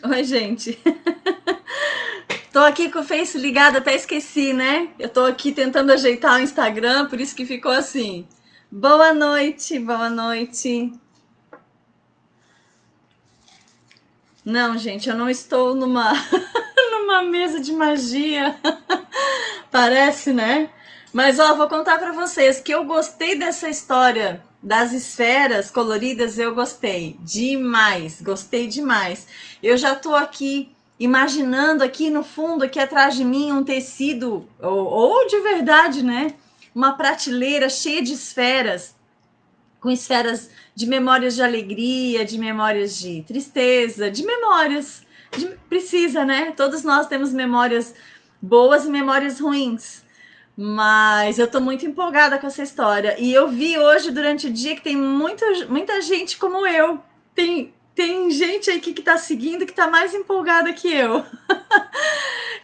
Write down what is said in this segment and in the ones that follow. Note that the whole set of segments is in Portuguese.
Oi, gente. Tô aqui com o Face ligado, até esqueci, né? Eu tô aqui tentando ajeitar o Instagram, por isso que ficou assim. Boa noite, boa noite. Não, gente, eu não estou numa numa mesa de magia. Parece, né? Mas ó, vou contar pra vocês que eu gostei dessa história das esferas coloridas, eu gostei demais, gostei demais. Eu já tô aqui imaginando aqui no fundo, aqui atrás de mim, um tecido, ou de verdade, né? Uma prateleira cheia de esferas, com esferas de memórias de alegria, de memórias de tristeza, de memórias. Precisa, né? Todos nós temos memórias boas e memórias ruins. Mas eu tô muito empolgada com essa história. E eu vi hoje, durante o dia, que tem muita gente como eu. Tem gente aí que tá seguindo que tá mais empolgada que eu.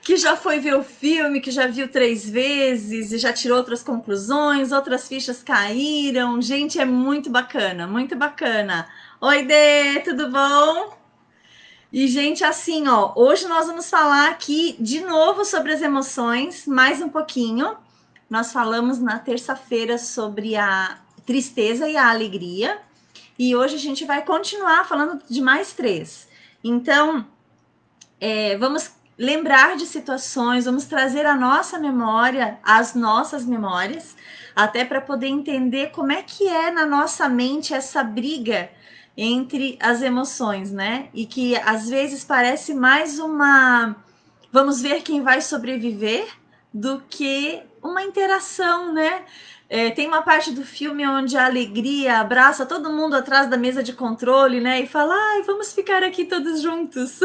Que já foi ver o filme, que já viu 3 vezes e já tirou outras conclusões, outras fichas caíram. Gente, é muito bacana, muito bacana. Oi, Dê, tudo bom? E, gente, assim, ó, hoje nós vamos falar aqui de novo sobre as emoções, mais um pouquinho. Nós falamos na terça-feira sobre a tristeza e a alegria, e hoje a gente vai continuar falando de mais três. Então, vamos lembrar de situações, vamos trazer a nossa memória, as nossas memórias, até para poder entender como é que é na nossa mente essa briga entre as emoções, né? E que às vezes parece mais uma vamos ver quem vai sobreviver do que uma interação, né? Tem uma parte do filme onde a alegria abraça todo mundo atrás da mesa de controle, né? E fala, ai, vamos ficar aqui todos juntos.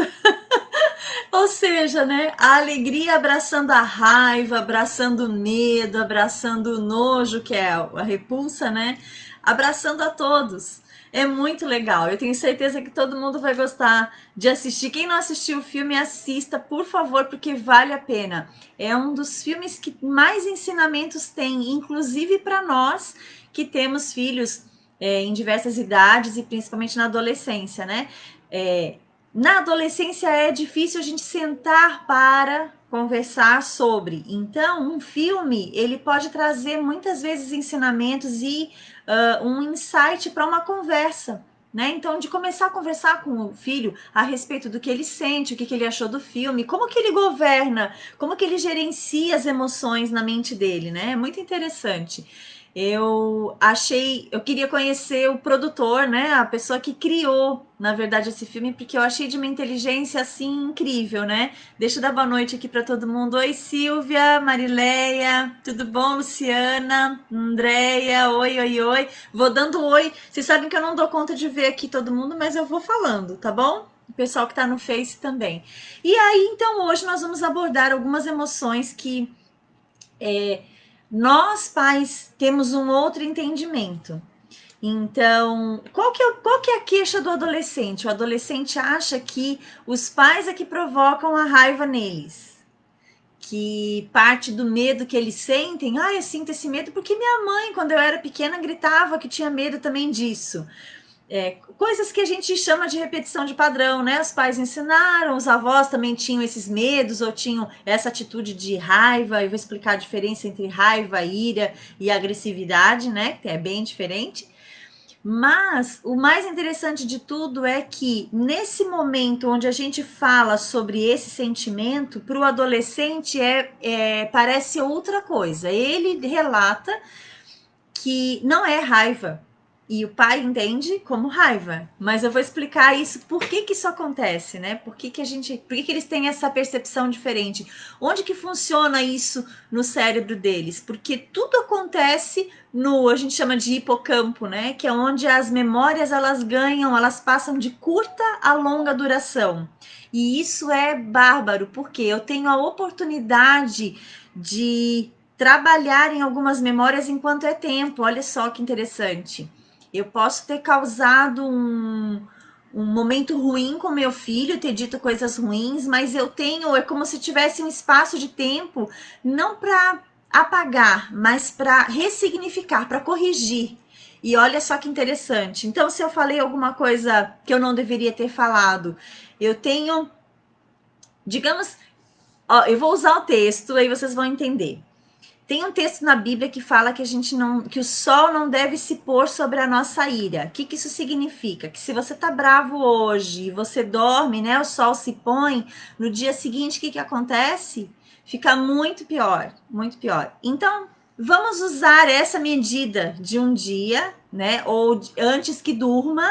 Ou seja, né, a alegria abraçando a raiva, abraçando o medo, abraçando o nojo, que é a repulsa, né? Abraçando a todos. É muito legal. Eu tenho certeza que todo mundo vai gostar de assistir. Quem não assistiu o filme, assista, por favor, porque vale a pena. É um dos filmes que mais ensinamentos tem, inclusive para nós que temos filhos em diversas idades e principalmente na adolescência, né? Na adolescência é difícil a gente sentar para conversar sobre. Então, um filme ele pode trazer muitas vezes ensinamentos e um insight para uma conversa. Né? Então, de começar a conversar com o filho a respeito do que ele sente, o que ele achou do filme, como que ele governa, como que ele gerencia as emoções na mente dele, né? É muito interessante. Eu queria conhecer o produtor, né? A pessoa que criou, na verdade, esse filme, porque eu achei de uma inteligência assim incrível, né? Deixa eu dar boa noite aqui para todo mundo. Oi, Silvia, Marileia, tudo bom, Luciana, Andréia, oi, oi, oi. Vou dando oi. Vocês sabem que eu não dou conta de ver aqui todo mundo, mas eu vou falando, tá bom? O pessoal que tá no Face também. E aí, então, hoje nós vamos abordar algumas emoções que nós, pais, temos um outro entendimento. Então, qual que é a queixa do adolescente? O adolescente acha que os pais é que provocam a raiva neles. Que parte do medo que eles sentem, eu sinto esse medo porque minha mãe, quando eu era pequena, gritava que tinha medo também disso. Coisas que a gente chama de repetição de padrão, né? Os pais ensinaram, os avós também tinham esses medos ou tinham essa atitude de raiva. Eu vou explicar a diferença entre raiva, ira e agressividade, né? Que é bem diferente. Mas o mais interessante de tudo é que nesse momento onde a gente fala sobre esse sentimento, para o adolescente parece outra coisa. Ele relata que não é raiva. E o pai entende como raiva. Mas eu vou explicar isso, por que isso acontece, né? Por que eles têm essa percepção diferente? Onde que funciona isso no cérebro deles? Porque tudo acontece a gente chama de hipocampo, né? Que é onde as memórias elas passam de curta a longa duração. E isso é bárbaro, porque eu tenho a oportunidade de trabalhar em algumas memórias enquanto é tempo. Olha só que interessante. Eu posso ter causado um momento ruim com meu filho, ter dito coisas ruins, mas é como se tivesse um espaço de tempo, não para apagar, mas para ressignificar, para corrigir. E olha só que interessante. Então, se eu falei alguma coisa que eu não deveria ter falado, eu tenho, digamos, ó, eu vou usar o texto, aí vocês vão entender. Tem um texto na Bíblia que fala que que o sol não deve se pôr sobre a nossa ira. O que que isso significa? Que se você tá bravo hoje e você dorme, né, o sol se põe, no dia seguinte o que que acontece? Fica muito pior, muito pior. Então, vamos usar essa medida de um dia, né, ou antes que durma,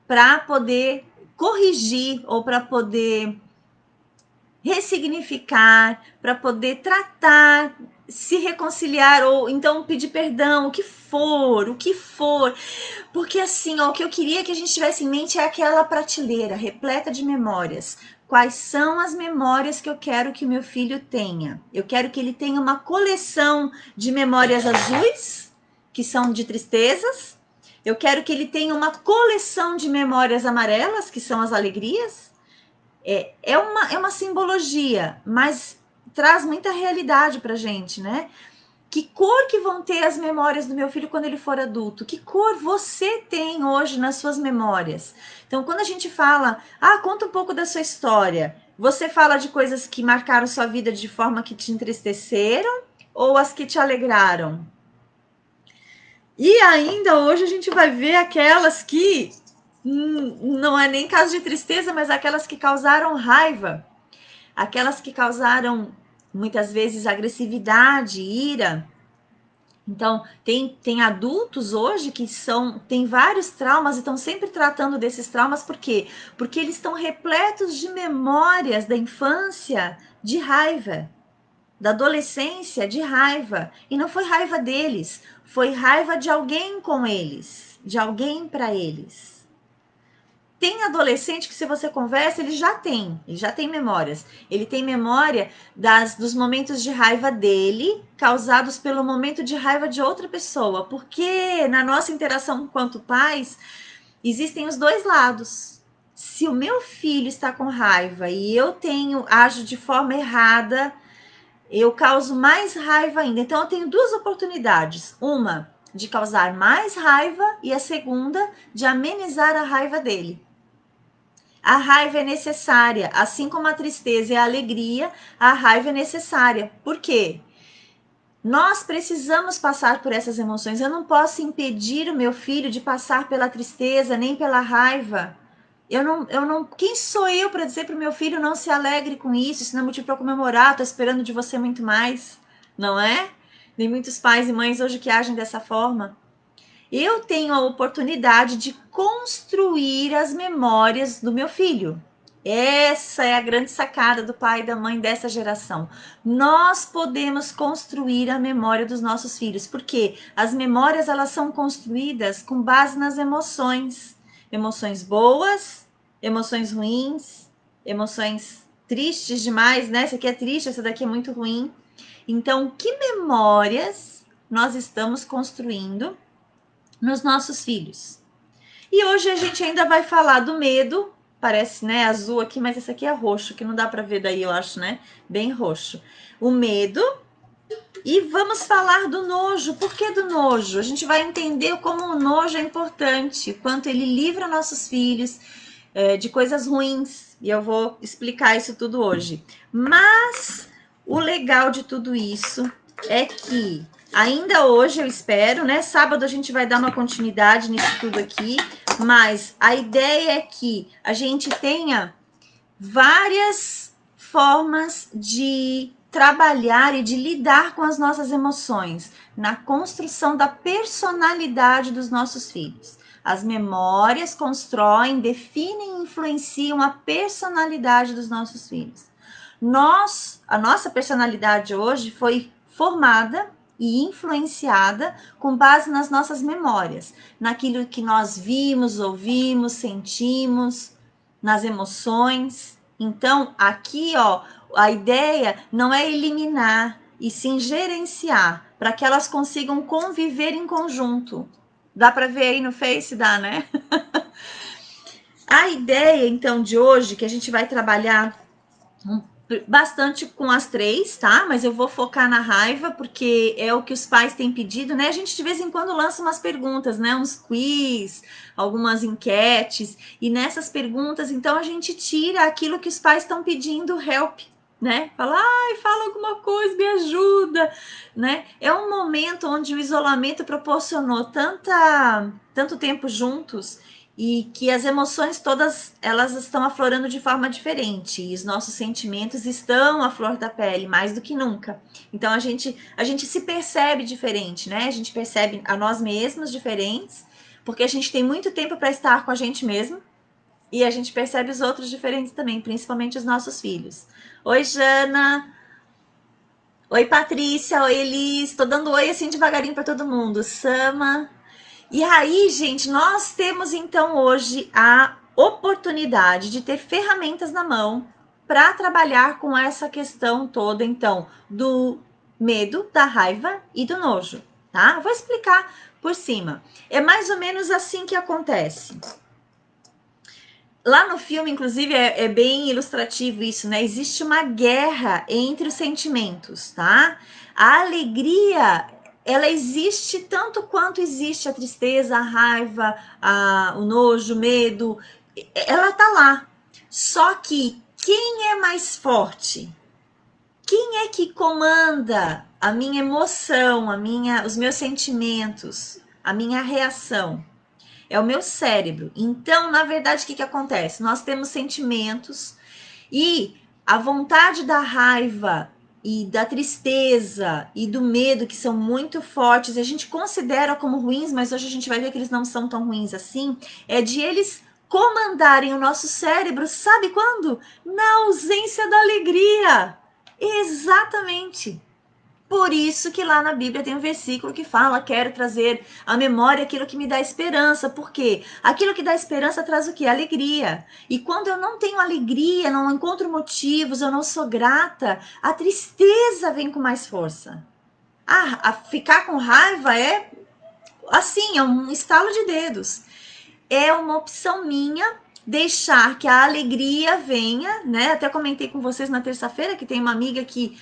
para poder corrigir ou para poder ressignificar, para poder tratar, se reconciliar ou então pedir perdão, o que for. Porque assim, ó, o que eu queria que a gente tivesse em mente é aquela prateleira repleta de memórias. Quais são as memórias que eu quero que o meu filho tenha? Eu quero que ele tenha uma coleção de memórias azuis, que são de tristezas. Eu quero que ele tenha uma coleção de memórias amarelas, que são as alegrias. É uma simbologia, mas traz muita realidade pra gente, né? Que cor que vão ter as memórias do meu filho quando ele for adulto? Que cor você tem hoje nas suas memórias? Então, quando a gente fala, conta um pouco da sua história, você fala de coisas que marcaram sua vida de forma que te entristeceram ou as que te alegraram? E ainda hoje a gente vai ver aquelas que não é nem caso de tristeza, mas aquelas que causaram raiva, aquelas que causaram muitas vezes agressividade, ira. Então, tem adultos hoje que têm vários traumas e estão sempre tratando desses traumas, por quê? Porque eles estão repletos de memórias da infância de raiva, da adolescência de raiva. E não foi raiva deles, foi raiva de alguém com eles, de alguém para eles. Tem adolescente que, se você conversa, ele já tem memórias. Ele tem memória dos momentos de raiva dele, causados pelo momento de raiva de outra pessoa. Porque na nossa interação enquanto pais, existem os dois lados. Se o meu filho está com raiva e ajo de forma errada, eu causo mais raiva ainda. Então, eu tenho duas oportunidades. Uma, de causar mais raiva, e a segunda, de amenizar a raiva dele. A raiva é necessária, assim como a tristeza e a alegria, a raiva é necessária. Por quê? Nós precisamos passar por essas emoções. Eu não posso impedir o meu filho de passar pela tristeza, nem pela raiva. Quem sou eu para dizer para o meu filho não se alegre com isso não é motivo para comemorar, estou esperando de você muito mais, não é? Tem muitos pais e mães hoje que agem dessa forma. Eu tenho a oportunidade de construir as memórias do meu filho. Essa é a grande sacada do pai e da mãe dessa geração. Nós podemos construir a memória dos nossos filhos, porque as memórias elas são construídas com base nas emoções. Emoções boas, emoções ruins, emoções tristes demais, né? Essa aqui é triste, essa daqui é muito ruim. Então, que memórias nós estamos construindo nos nossos filhos? E hoje a gente ainda vai falar do medo. Parece, né, azul aqui, mas esse aqui é roxo, que não dá para ver daí, eu acho, né? Bem roxo. O medo. E vamos falar do nojo. Por que do nojo? A gente vai entender como o nojo é importante, quanto ele livra nossos filhos de coisas ruins. E eu vou explicar isso tudo hoje. Mas o legal de tudo isso é que ainda hoje eu espero, né? Sábado a gente vai dar uma continuidade nisso tudo aqui, mas a ideia é que a gente tenha várias formas de trabalhar e de lidar com as nossas emoções na construção da personalidade dos nossos filhos. As memórias constroem, definem e influenciam a personalidade dos nossos filhos. A nossa personalidade hoje foi formada e influenciada com base nas nossas memórias, naquilo que nós vimos, ouvimos, sentimos, nas emoções. Então, aqui, ó, a ideia não é eliminar, e sim gerenciar, para que elas consigam conviver em conjunto. Dá para ver aí no Face? Dá, né? A ideia, então, de hoje, que a gente vai trabalhar bastante com as três, tá? Mas eu vou focar na raiva, porque é o que os pais têm pedido, né? A gente de vez em quando lança umas perguntas, né? Uns quiz, algumas enquetes, e nessas perguntas, então a gente tira aquilo que os pais estão pedindo help, né? Fala, ai, fala alguma coisa, me ajuda, né? É um momento onde o isolamento proporcionou tanto tempo juntos e que as emoções todas elas estão aflorando de forma diferente e os nossos sentimentos estão à flor da pele mais do que nunca. Então a gente se percebe diferente, né? A gente percebe a nós mesmos diferentes, porque a gente tem muito tempo para estar com a gente mesmo e a gente percebe os outros diferentes também, principalmente os nossos filhos. Oi, Jana. Oi, Patrícia. Oi, Elis. Tô dando oi assim devagarinho para todo mundo. Sama. E aí, gente, nós temos então hoje a oportunidade de ter ferramentas na mão para trabalhar com essa questão toda, então, do medo, da raiva e do nojo, tá? Vou explicar por cima. É mais ou menos assim que acontece. Lá no filme, inclusive, é bem ilustrativo isso, né? Existe uma guerra entre os sentimentos, tá? A alegria, ela existe tanto quanto existe a tristeza, a raiva, o nojo, o medo. Ela tá lá. Só que quem é mais forte? Quem é que comanda a minha emoção, os meus sentimentos, a minha reação? É o meu cérebro. Então, na verdade, o que acontece? Nós temos sentimentos e a vontade da raiva e da tristeza e do medo, que são muito fortes, a gente considera como ruins, mas hoje a gente vai ver que eles não são tão ruins assim, é de eles comandarem o nosso cérebro, sabe quando? Na ausência da alegria. Exatamente. Por isso que lá na Bíblia tem um versículo que fala: quero trazer à memória aquilo que me dá esperança. Por quê? Aquilo que dá esperança traz o quê? Alegria. E quando eu não tenho alegria, não encontro motivos, eu não sou grata, a tristeza vem com mais força. A ficar com raiva é assim, é um estalo de dedos. É uma opção minha deixar que a alegria venha, né? Até comentei com vocês na terça-feira que tem uma amiga que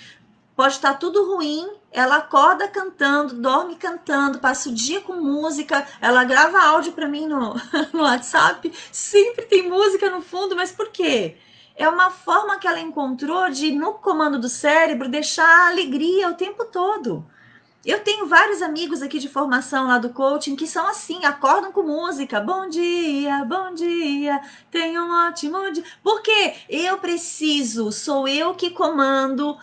pode estar tudo ruim, ela acorda cantando, dorme cantando, passa o dia com música, ela grava áudio para mim no WhatsApp, sempre tem música no fundo, mas por quê? É uma forma que ela encontrou de, no comando do cérebro, deixar a alegria o tempo todo. Eu tenho vários amigos aqui de formação lá do coaching que são assim, acordam com música. Bom dia, tenha um ótimo dia. Porque eu preciso, sou eu que comando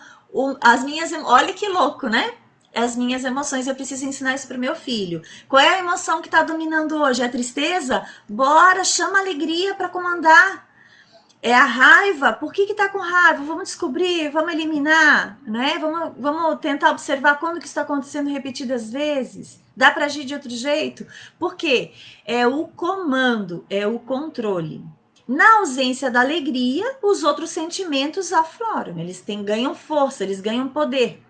as minhas. Olha que louco, né? As minhas emoções, eu preciso ensinar isso para o meu filho. Qual é a emoção que está dominando hoje? É a tristeza? Bora, chama a alegria para comandar. É a raiva. Por que tá com raiva? Vamos descobrir, vamos eliminar, né? Vamos tentar observar quando que está acontecendo repetidas vezes. Dá para agir de outro jeito? Por quê? É o comando, é o controle. Na ausência da alegria, os outros sentimentos afloram, ganham força, eles ganham poder.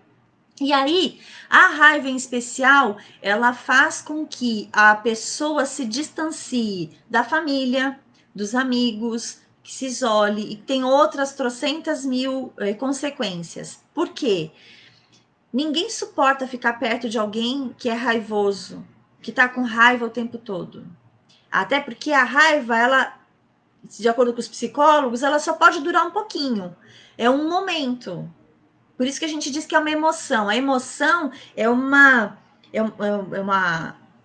E aí, a raiva em especial, ela faz com que a pessoa se distancie da família, dos amigos, que se isole e tem outras trocentas mil consequências. Por quê? Ninguém suporta ficar perto de alguém que é raivoso, que tá com raiva o tempo todo. Até porque a raiva, ela, de acordo com os psicólogos, ela só pode durar um pouquinho. É um momento. Por isso que a gente diz que é uma emoção. A emoção é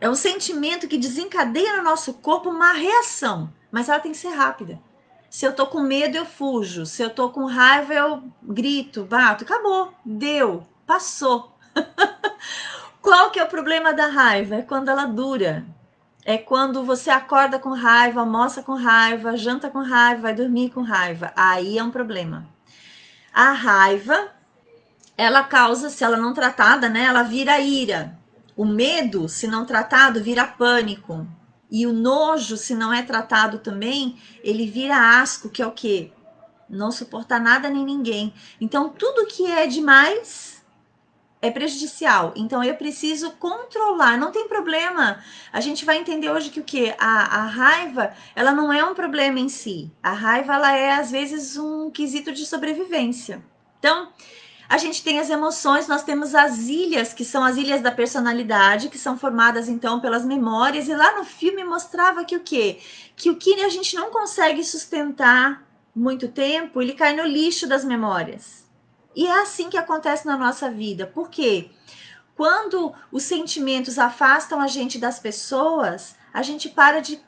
um sentimento que desencadeia no nosso corpo uma reação, mas ela tem que ser rápida. Se eu tô com medo, eu fujo. Se eu tô com raiva, eu grito, bato. Acabou, deu, passou. Qual que é o problema da raiva? É quando ela dura. É quando você acorda com raiva, almoça com raiva, janta com raiva, vai dormir com raiva. Aí é um problema. A raiva, ela causa, se ela não tratada, né, ela vira ira. O medo, se não tratado, vira pânico. E o nojo, se não é tratado também, ele vira asco, que é o quê? Não suportar nada nem ninguém. Então, tudo que é demais é prejudicial. Então eu preciso controlar, não tem problema. A gente vai entender hoje que o quê? A raiva, ela não é um problema em si. A raiva, ela é às vezes um quesito de sobrevivência. Então, a gente tem as emoções, nós temos as ilhas, que são as ilhas da personalidade, que são formadas então pelas memórias, e lá no filme mostrava que o quê? Que o que a gente não consegue sustentar muito tempo, ele cai no lixo das memórias. E é assim que acontece na nossa vida. Por quê? Quando os sentimentos afastam a gente das pessoas, a gente para de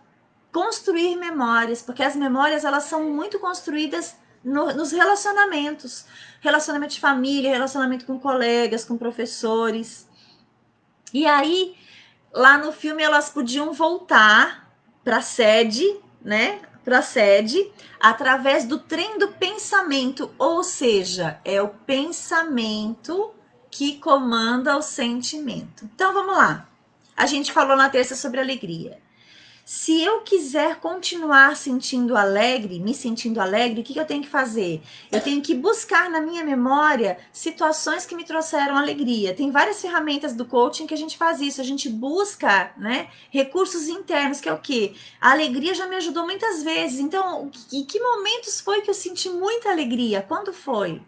construir memórias, porque as memórias elas são muito construídas nos relacionamentos, relacionamento de família, relacionamento com colegas, com professores. E aí, lá no filme elas podiam voltar para a sede, né? Para a sede, através do trem do pensamento, ou seja, é o pensamento que comanda o sentimento. Então vamos lá. A gente falou na terça sobre alegria. Se eu quiser continuar sentindo alegre, me sentindo alegre, o que eu tenho que fazer? Eu tenho que buscar na minha memória situações que me trouxeram alegria. Tem várias ferramentas do coaching que a gente faz isso. A gente busca, né, recursos internos, que é o quê? A alegria já me ajudou muitas vezes. Então, em que momentos foi que eu senti muita alegria? Quando foi?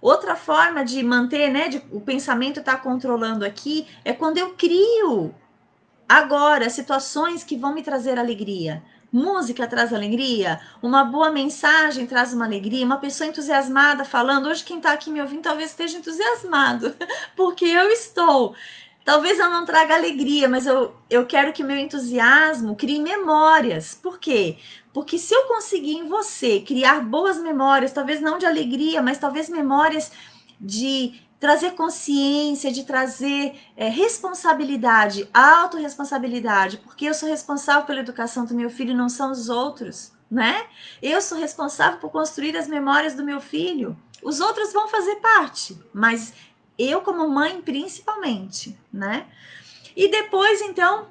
Outra forma de manter, né, o pensamento estar controlando aqui, é quando eu crio agora, situações que vão me trazer alegria. Música traz alegria, uma boa mensagem traz uma alegria, uma pessoa entusiasmada falando. Hoje quem está aqui me ouvindo talvez esteja entusiasmado, porque eu estou. Talvez eu não traga alegria, mas eu quero que o meu entusiasmo crie memórias. Por quê? Porque se eu conseguir em você criar boas memórias, talvez não de alegria, mas talvez memórias de trazer consciência, de trazer responsabilidade, autorresponsabilidade, porque eu sou responsável pela educação do meu filho, não são os outros, né? Eu sou responsável por construir as memórias do meu filho. Os outros vão fazer parte, mas eu como mãe principalmente, né? E depois, então,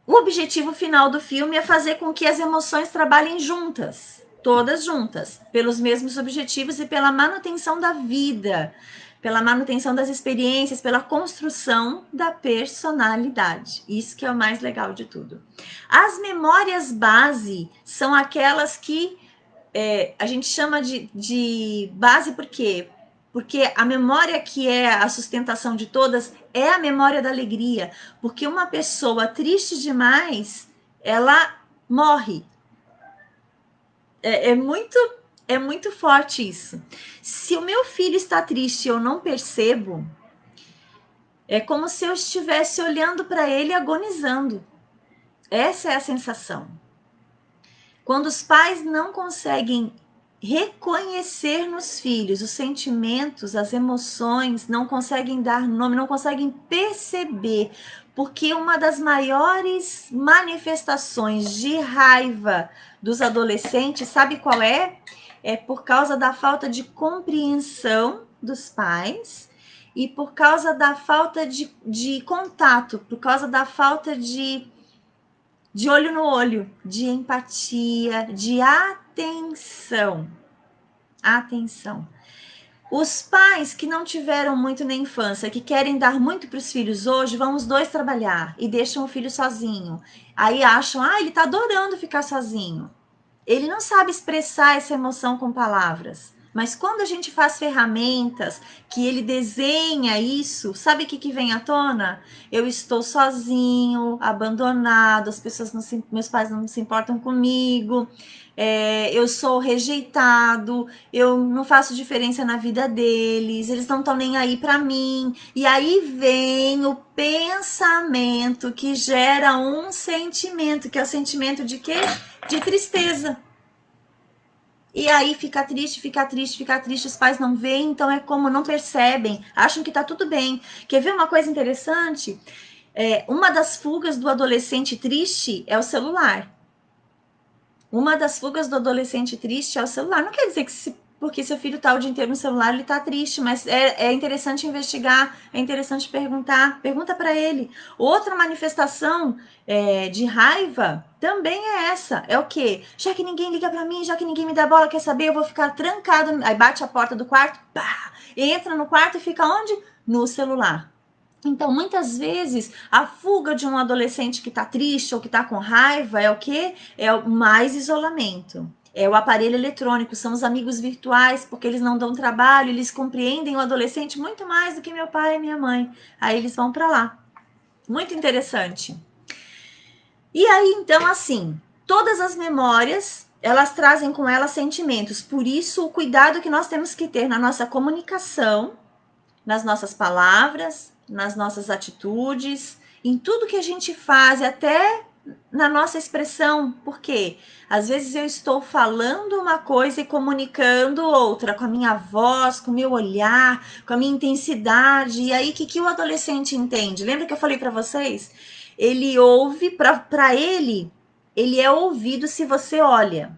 o objetivo final do filme é fazer com que as emoções trabalhem juntas, todas juntas, pelos mesmos objetivos e pela manutenção da vida, pela manutenção das experiências, pela construção da personalidade. Isso que é o mais legal de tudo. As memórias base são aquelas que a gente chama de base por quê? Porque a memória que é a sustentação de todas é a memória da alegria. Porque uma pessoa triste demais, ela morre. É muito forte isso. Se o meu filho está triste e eu não percebo, é como se eu estivesse olhando para ele agonizando. Essa é a sensação. Quando os pais não conseguem reconhecer nos filhos os sentimentos, as emoções, não conseguem dar nome, não conseguem perceber, porque uma das maiores manifestações de raiva dos adolescentes, sabe qual é? É por causa da falta de compreensão dos pais e por causa da falta de contato, por causa da falta de olho no olho, de empatia, de atenção. Atenção. Os pais que não tiveram muito na infância, que querem dar muito para os filhos hoje, vão os dois trabalhar e deixam o filho sozinho. Aí acham, ele tá adorando ficar sozinho. Ele não sabe expressar essa emoção com palavras. Mas quando a gente faz ferramentas, que ele desenha isso, sabe o que vem à tona? Eu estou sozinho, abandonado, as pessoas não se, meus pais não se importam comigo, eu sou rejeitado, eu não faço diferença na vida deles, eles não estão nem aí para mim. E aí vem o pensamento que gera um sentimento, que é o sentimento de quê? De tristeza. E aí fica triste, fica triste, fica triste, os pais não veem, então é como não percebem, acham que tá tudo bem. Quer ver uma coisa interessante? Uma das fugas do adolescente triste é o celular. Uma das fugas do adolescente triste é o celular. Não quer dizer que porque seu filho tá o dia inteiro no celular, ele tá triste, mas é interessante investigar, é interessante perguntar, pergunta para ele. Outra manifestação de raiva também é essa, é o quê? Já que ninguém liga para mim, já que ninguém me dá bola, quer saber, eu vou ficar trancado, aí bate a porta do quarto, pá, entra no quarto e fica onde? No celular. Então, muitas vezes, a fuga de um adolescente que está triste ou que está com raiva é o quê? É o mais isolamento. É o aparelho eletrônico, são os amigos virtuais, porque eles não dão trabalho, eles compreendem o adolescente muito mais do que meu pai e minha mãe. Aí eles vão para lá. Muito interessante. E aí, então, assim, todas as memórias, elas trazem com elas sentimentos. Por isso, o cuidado que nós temos que ter na nossa comunicação, nas nossas palavras, nas nossas atitudes, em tudo que a gente faz, até na nossa expressão. Porque às vezes eu estou falando uma coisa e comunicando outra, com a minha voz, com o meu olhar, com a minha intensidade. E aí, o que o adolescente entende? Lembra que eu falei para vocês? Ele ouve, para ele é ouvido se você olha.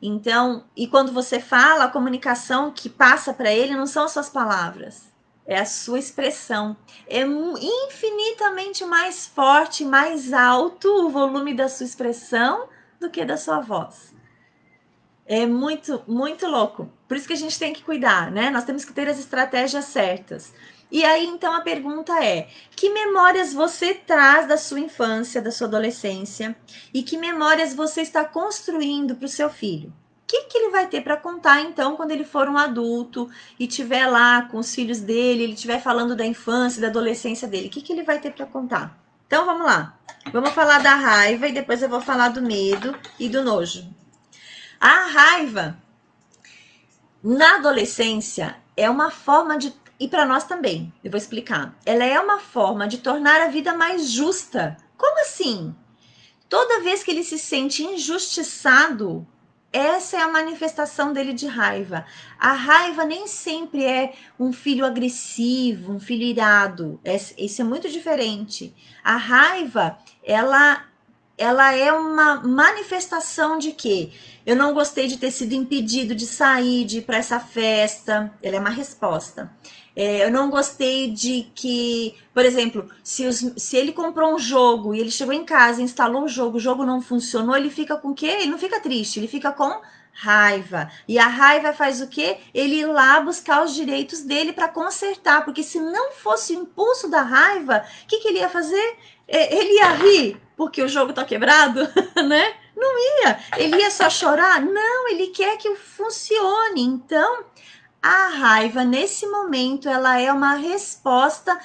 Então, e quando você fala, a comunicação que passa para ele não são as suas palavras, é a sua expressão. É infinitamente mais forte, mais alto o volume da sua expressão do que da sua voz. É muito, muito louco. Por isso que a gente tem que cuidar, né? Nós temos que ter as estratégias certas. E aí, então, a pergunta é: que memórias você traz da sua infância, da sua adolescência? E que memórias você está construindo para o seu filho? O que ele vai ter para contar, então, quando ele for um adulto e estiver lá com os filhos dele, ele estiver falando da infância, da adolescência dele? O que ele vai ter para contar? Então, vamos lá. Vamos falar da raiva e depois eu vou falar do medo e do nojo. A raiva, na adolescência, é uma forma de... E para nós também, eu vou explicar. Ela é uma forma de tornar a vida mais justa. Como assim? Toda vez que ele se sente injustiçado, essa é a manifestação dele de raiva. A raiva nem sempre é um filho agressivo, um filho irado. Isso é muito diferente. A raiva, ela é uma manifestação de que eu não gostei de ter sido impedido de sair, de ir para essa festa. Ela é uma resposta. Eu não gostei de que, por exemplo, se ele comprou um jogo e ele chegou em casa, instalou o jogo não funcionou, ele fica com o quê? Ele não fica triste, ele fica com raiva. E a raiva faz o quê? Ele ir lá buscar os direitos dele para consertar, porque se não fosse o impulso da raiva, o que ele ia fazer? Ele ia rir porque o jogo tá quebrado, né? Não ia. Ele ia só chorar? Não, ele quer que funcione. Então, a raiva, nesse momento, ela é uma resposta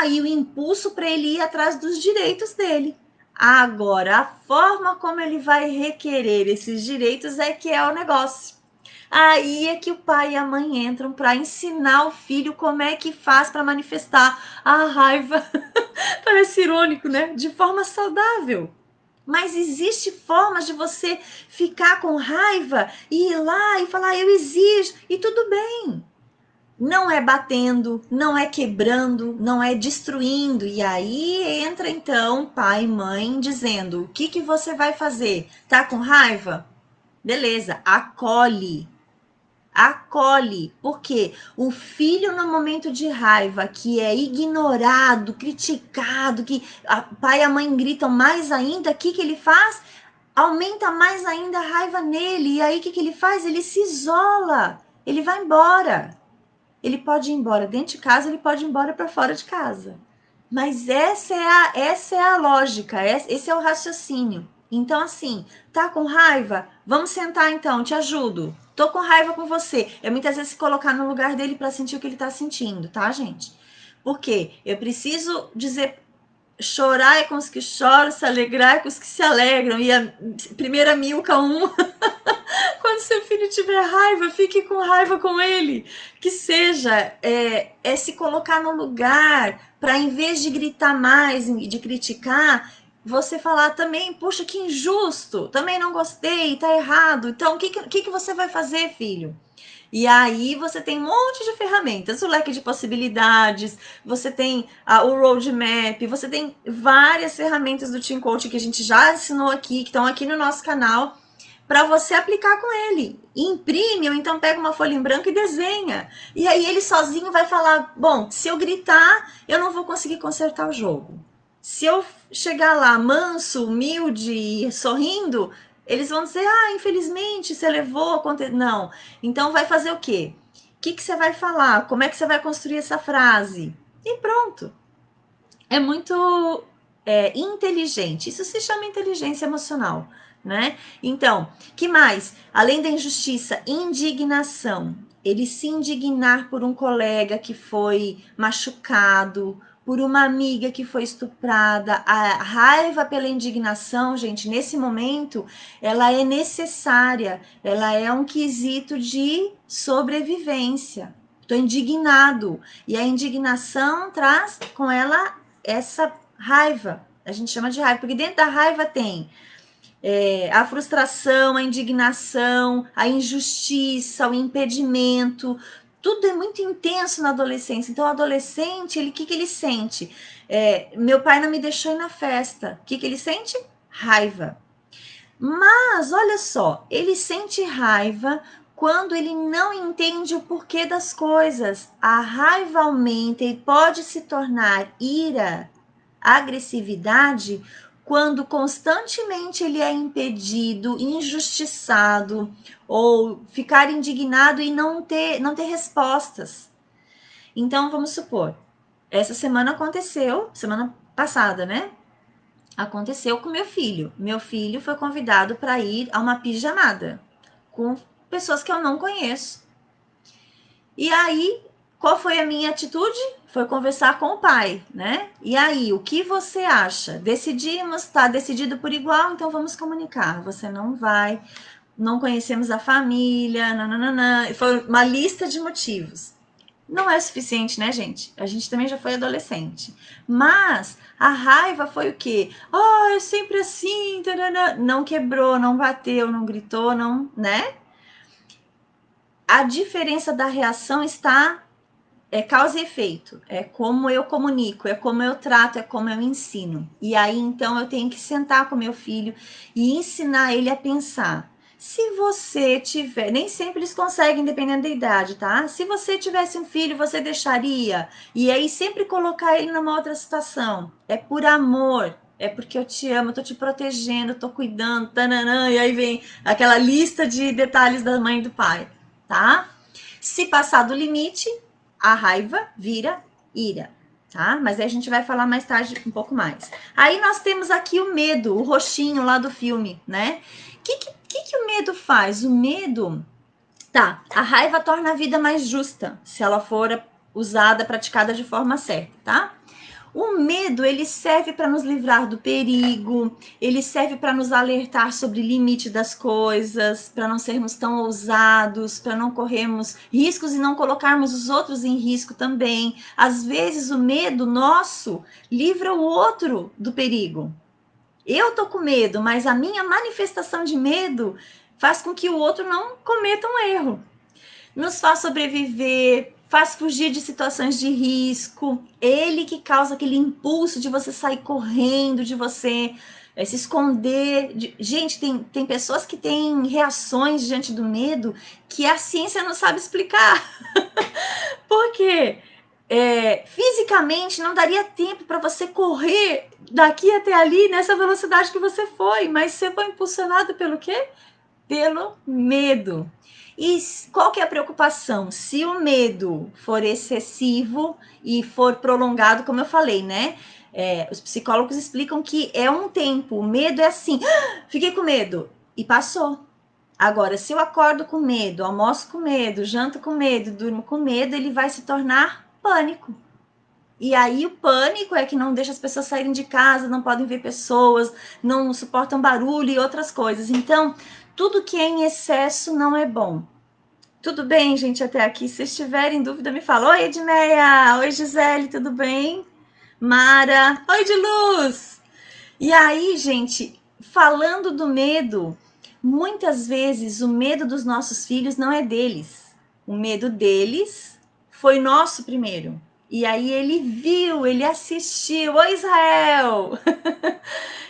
e o impulso para ele ir atrás dos direitos dele. Agora, a forma como ele vai requerer esses direitos é que é o negócio. Aí é que o pai e a mãe entram para ensinar o filho como é que faz para manifestar a raiva. Parece irônico, né? De forma saudável. Mas existe formas de você ficar com raiva e ir lá e falar, eu exijo, e tudo bem. Não é batendo, não é quebrando, não é destruindo. E aí entra então pai e mãe dizendo, o que você vai fazer? Tá com raiva? Beleza, acolhe. Acolhe, porque o filho no momento de raiva que é ignorado, criticado, que pai e a mãe gritam mais ainda, o que ele faz? Aumenta mais ainda a raiva nele. E aí o que ele faz? Ele se isola, ele vai embora. Ele pode ir embora dentro de casa, ele pode ir embora para fora de casa. Mas essa é a lógica, esse é o raciocínio. Então, assim, tá com raiva? Vamos sentar então, te ajudo. Tô com raiva com você. Eu muitas vezes se colocar no lugar dele para sentir o que ele tá sentindo, tá, gente? Porque eu preciso dizer, chorar é com os que choram, se alegrar é com os que se alegram. E a primeira Milka 1, quando seu filho tiver raiva, fique com raiva com ele. Que seja, se colocar no lugar para, em vez de gritar mais e de criticar, você falar também, puxa, que injusto, também não gostei, tá errado. Então, o que você vai fazer, filho? E aí você tem um monte de ferramentas, o leque de possibilidades, você tem o roadmap, você tem várias ferramentas do Team Coach que a gente já ensinou aqui, que estão aqui no nosso canal, para você aplicar com ele. Imprime, ou então pega uma folha em branco e desenha. E aí ele sozinho vai falar, bom, se eu gritar, eu não vou conseguir consertar o jogo. Se eu chegar lá manso, humilde, sorrindo, eles vão dizer, infelizmente, você levou... Não. Então vai fazer o quê? que você vai falar? Como é que você vai construir essa frase? E pronto. É muito inteligente. Isso se chama inteligência emocional, né? Então, que mais? Além da injustiça, indignação. Ele se indignar por um colega que foi machucado, por uma amiga que foi estuprada. A raiva pela indignação, gente, nesse momento, ela é necessária. Ela é um quesito de sobrevivência. Estou indignado. E a indignação traz com ela essa raiva. A gente chama de raiva, porque dentro da raiva tem a frustração, a indignação, a injustiça, o impedimento. Tudo é muito intenso na adolescência. Então, o adolescente, o que ele sente? Meu pai não me deixou ir na festa. O que ele sente? Raiva. Mas, olha só, ele sente raiva quando ele não entende o porquê das coisas. A raiva aumenta e pode se tornar ira, agressividade, quando constantemente ele é impedido, injustiçado, ou ficar indignado e não ter respostas. Então, vamos supor, essa semana aconteceu, semana passada, né? Aconteceu com meu filho. Meu filho foi convidado para ir a uma pijamada com pessoas que eu não conheço. E aí, qual foi a minha atitude? Foi conversar com o pai, né? E aí, o que você acha? Decidimos, tá decidido por igual, então vamos comunicar. Você não vai, não conhecemos a família, nananana. Foi uma lista de motivos. Não é suficiente, né, gente? A gente também já foi adolescente. Mas a raiva foi o quê? É sempre assim, tarana. Não quebrou, não bateu, não gritou, não, né? A diferença da reação está causa e efeito, é como eu comunico, é como eu trato, é como eu ensino. E aí, então, eu tenho que sentar com meu filho e ensinar ele a pensar. Se você tiver, nem sempre eles conseguem, dependendo da idade, tá? Se você tivesse um filho, você deixaria? E aí, sempre colocar ele numa outra situação. É por amor, é porque eu te amo, eu tô te protegendo, tô cuidando, tananã, e aí vem aquela lista de detalhes da mãe e do pai, tá? Se passar do limite, a raiva vira ira, tá? Mas aí a gente vai falar mais tarde um pouco mais. Aí nós temos aqui o medo, o roxinho lá do filme, né? O que o medo faz? O medo, tá, a raiva torna a vida mais justa, se ela for usada, praticada de forma certa, tá? O medo, ele serve para nos livrar do perigo, ele serve para nos alertar sobre o limite das coisas, para não sermos tão ousados, para não corrermos riscos e não colocarmos os outros em risco também. Às vezes o medo nosso livra o outro do perigo. Eu tô com medo, mas a minha manifestação de medo faz com que o outro não cometa um erro. Nos faz sobreviver, faz fugir de situações de risco. Ele que causa aquele impulso de você sair correndo, de você se esconder. Gente, tem pessoas que têm reações diante do medo que a ciência não sabe explicar. Por quê? Fisicamente não daria tempo para você correr daqui até ali nessa velocidade que você foi, mas você foi impulsionado pelo quê? Pelo medo. E qual que é a preocupação? Se o medo for excessivo e for prolongado, como eu falei, né? Os psicólogos explicam que é um tempo. O medo é assim, fiquei com medo e passou. Agora, se eu acordo com medo, almoço com medo, janto com medo, durmo com medo, ele vai se tornar pânico. E aí o pânico é que não deixa as pessoas saírem de casa, não podem ver pessoas, não suportam barulho e outras coisas. Então, tudo que é em excesso não é bom. Tudo bem, gente, até aqui? Se estiverem em dúvida, me fala. Oi, Edmeia! Oi, Gisele, tudo bem? Mara! Oi, de Luz! E aí, gente, falando do medo, muitas vezes o medo dos nossos filhos não é deles. O medo deles foi nosso primeiro. E aí ele viu, ele assistiu. Oi, Israel!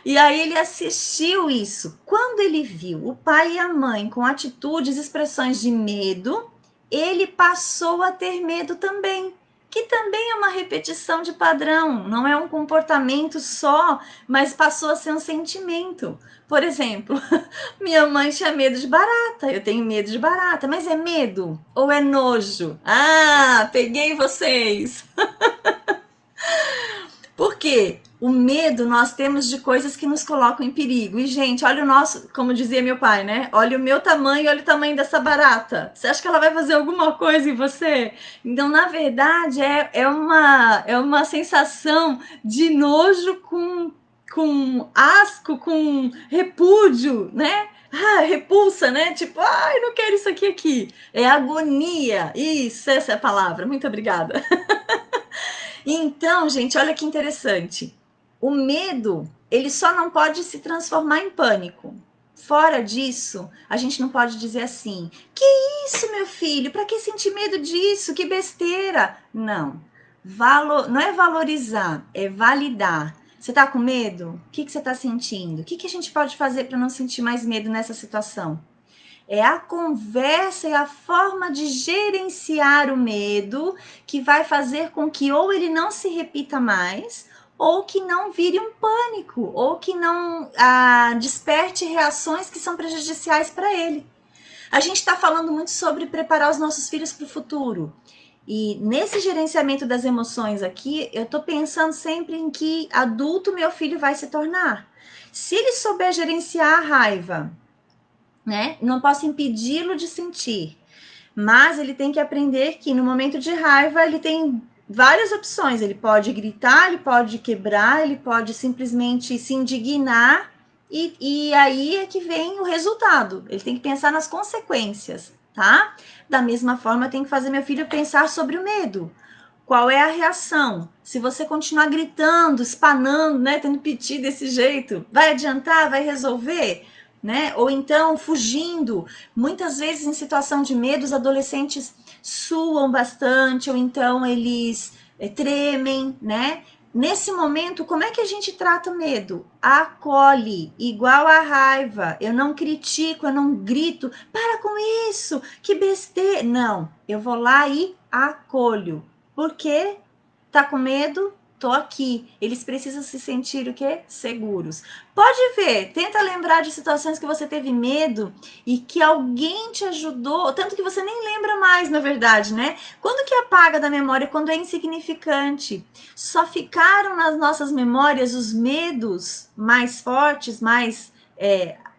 E aí ele assistiu isso. Quando ele viu o pai e a mãe com atitudes, expressões de medo, ele passou a ter medo também. que também é uma repetição de padrão, não é um comportamento só, mas passou a ser um sentimento. Por exemplo, minha mãe tinha medo de barata, eu tenho medo de barata, mas é medo ou é nojo? Ah, peguei vocês! Por quê? O medo nós temos de coisas que nos colocam em perigo. E, gente, olha o nosso, como dizia meu pai, né? Olha o meu tamanho, olha o tamanho dessa barata. Você acha que ela vai fazer alguma coisa em você? Então, na verdade, é uma sensação de nojo com asco, com repúdio, né? Ah, repulsa, né? Tipo, ai, não quero isso aqui. É agonia. Isso, essa é a palavra. Muito obrigada. Então, gente, olha que interessante. O medo, ele só não pode se transformar em pânico. Fora disso, a gente não pode dizer assim: que isso, meu filho? Para que sentir medo disso? Que besteira! Não. Não é valorizar, é validar. Você tá com medo? O que você tá sentindo? O que a gente pode fazer para não sentir mais medo nessa situação? É a conversa e a forma de gerenciar o medo que vai fazer com que ou ele não se repita mais, ou que não vire um pânico, ou que não desperte reações que são prejudiciais para ele. A gente está falando muito sobre preparar os nossos filhos para o futuro. E nesse gerenciamento das emoções aqui, eu estou pensando sempre em que adulto meu filho vai se tornar. Se ele souber gerenciar a raiva, né? Não posso impedi-lo de sentir, mas ele tem que aprender que no momento de raiva ele tem várias opções. Ele pode gritar, ele pode quebrar, ele pode simplesmente se indignar e aí é que vem o resultado. Ele tem que pensar nas consequências, tá? Da mesma forma, tem que fazer meu filho pensar sobre o medo. Qual é a reação? Se você continuar gritando, espanando, né, tendo piti desse jeito, vai adiantar? Vai resolver? Né? Ou então fugindo. Muitas vezes em situação de medo, os adolescentes suam bastante, ou então eles tremem, né? Nesse momento, como é que a gente trata o medo? Acolhe, igual a raiva. Eu não critico, eu não grito, para com isso, que besteira. Não, eu vou lá e acolho. Por quê? Tá com medo? Tô aqui. Eles precisam se sentir o quê? Seguros. Pode ver, tenta lembrar de situações que você teve medo e que alguém te ajudou, tanto que você nem lembra mais, na verdade, né? Quando que apaga da memória? Quando é insignificante. Só ficaram nas nossas memórias os medos mais fortes, mais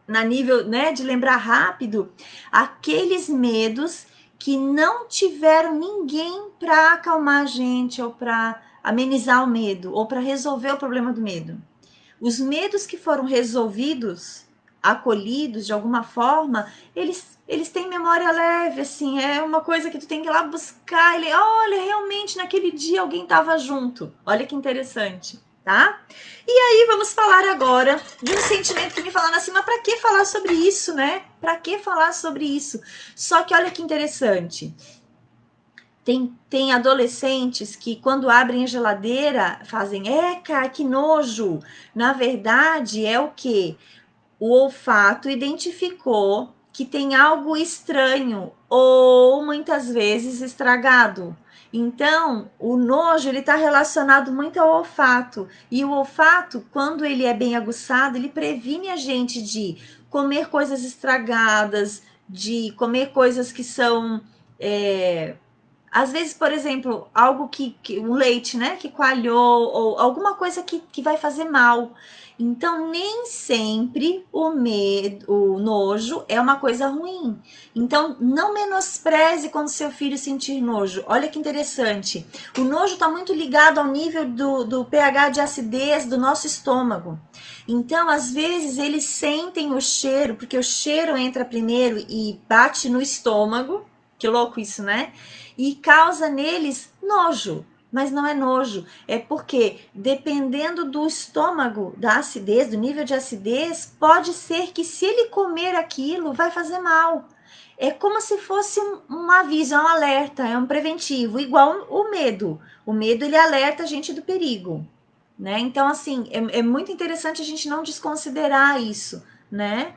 na nível, né, de lembrar rápido, aqueles medos que não tiveram ninguém para acalmar a gente ou para amenizar o medo ou para resolver o problema do medo. Os medos que foram resolvidos, acolhidos de alguma forma, eles têm memória leve, assim, é uma coisa que tu tem que ir lá buscar. Ele, olha, realmente naquele dia alguém estava junto. Olha que interessante, tá? E aí vamos falar agora de um sentimento que me falaram assim, mas para que falar sobre isso, né? Para que falar sobre isso? Só que olha que interessante. Tem adolescentes que quando abrem a geladeira fazem, cara, que nojo. Na verdade, é o quê? O olfato identificou que tem algo estranho ou muitas vezes estragado. Então, o nojo ele está relacionado muito ao olfato. E o olfato, quando ele é bem aguçado, ele previne a gente de comer coisas estragadas, de comer coisas que são às vezes, por exemplo, algo um leite, né, que coalhou, ou alguma coisa que vai fazer mal. Então, nem sempre o medo, o nojo é uma coisa ruim. Então, não menospreze quando seu filho sentir nojo. Olha que interessante. O nojo está muito ligado ao nível do pH de acidez do nosso estômago. Então, às vezes, eles sentem o cheiro, porque o cheiro entra primeiro e bate no estômago. Que louco isso, né? E causa neles nojo. Mas não é nojo, é porque dependendo do estômago, da acidez, do nível de acidez, pode ser que se ele comer aquilo, vai fazer mal. É como se fosse um aviso, é um alerta, é um preventivo, igual o medo. O medo, ele alerta a gente do perigo, né? Então, assim, é muito interessante a gente não desconsiderar isso, né?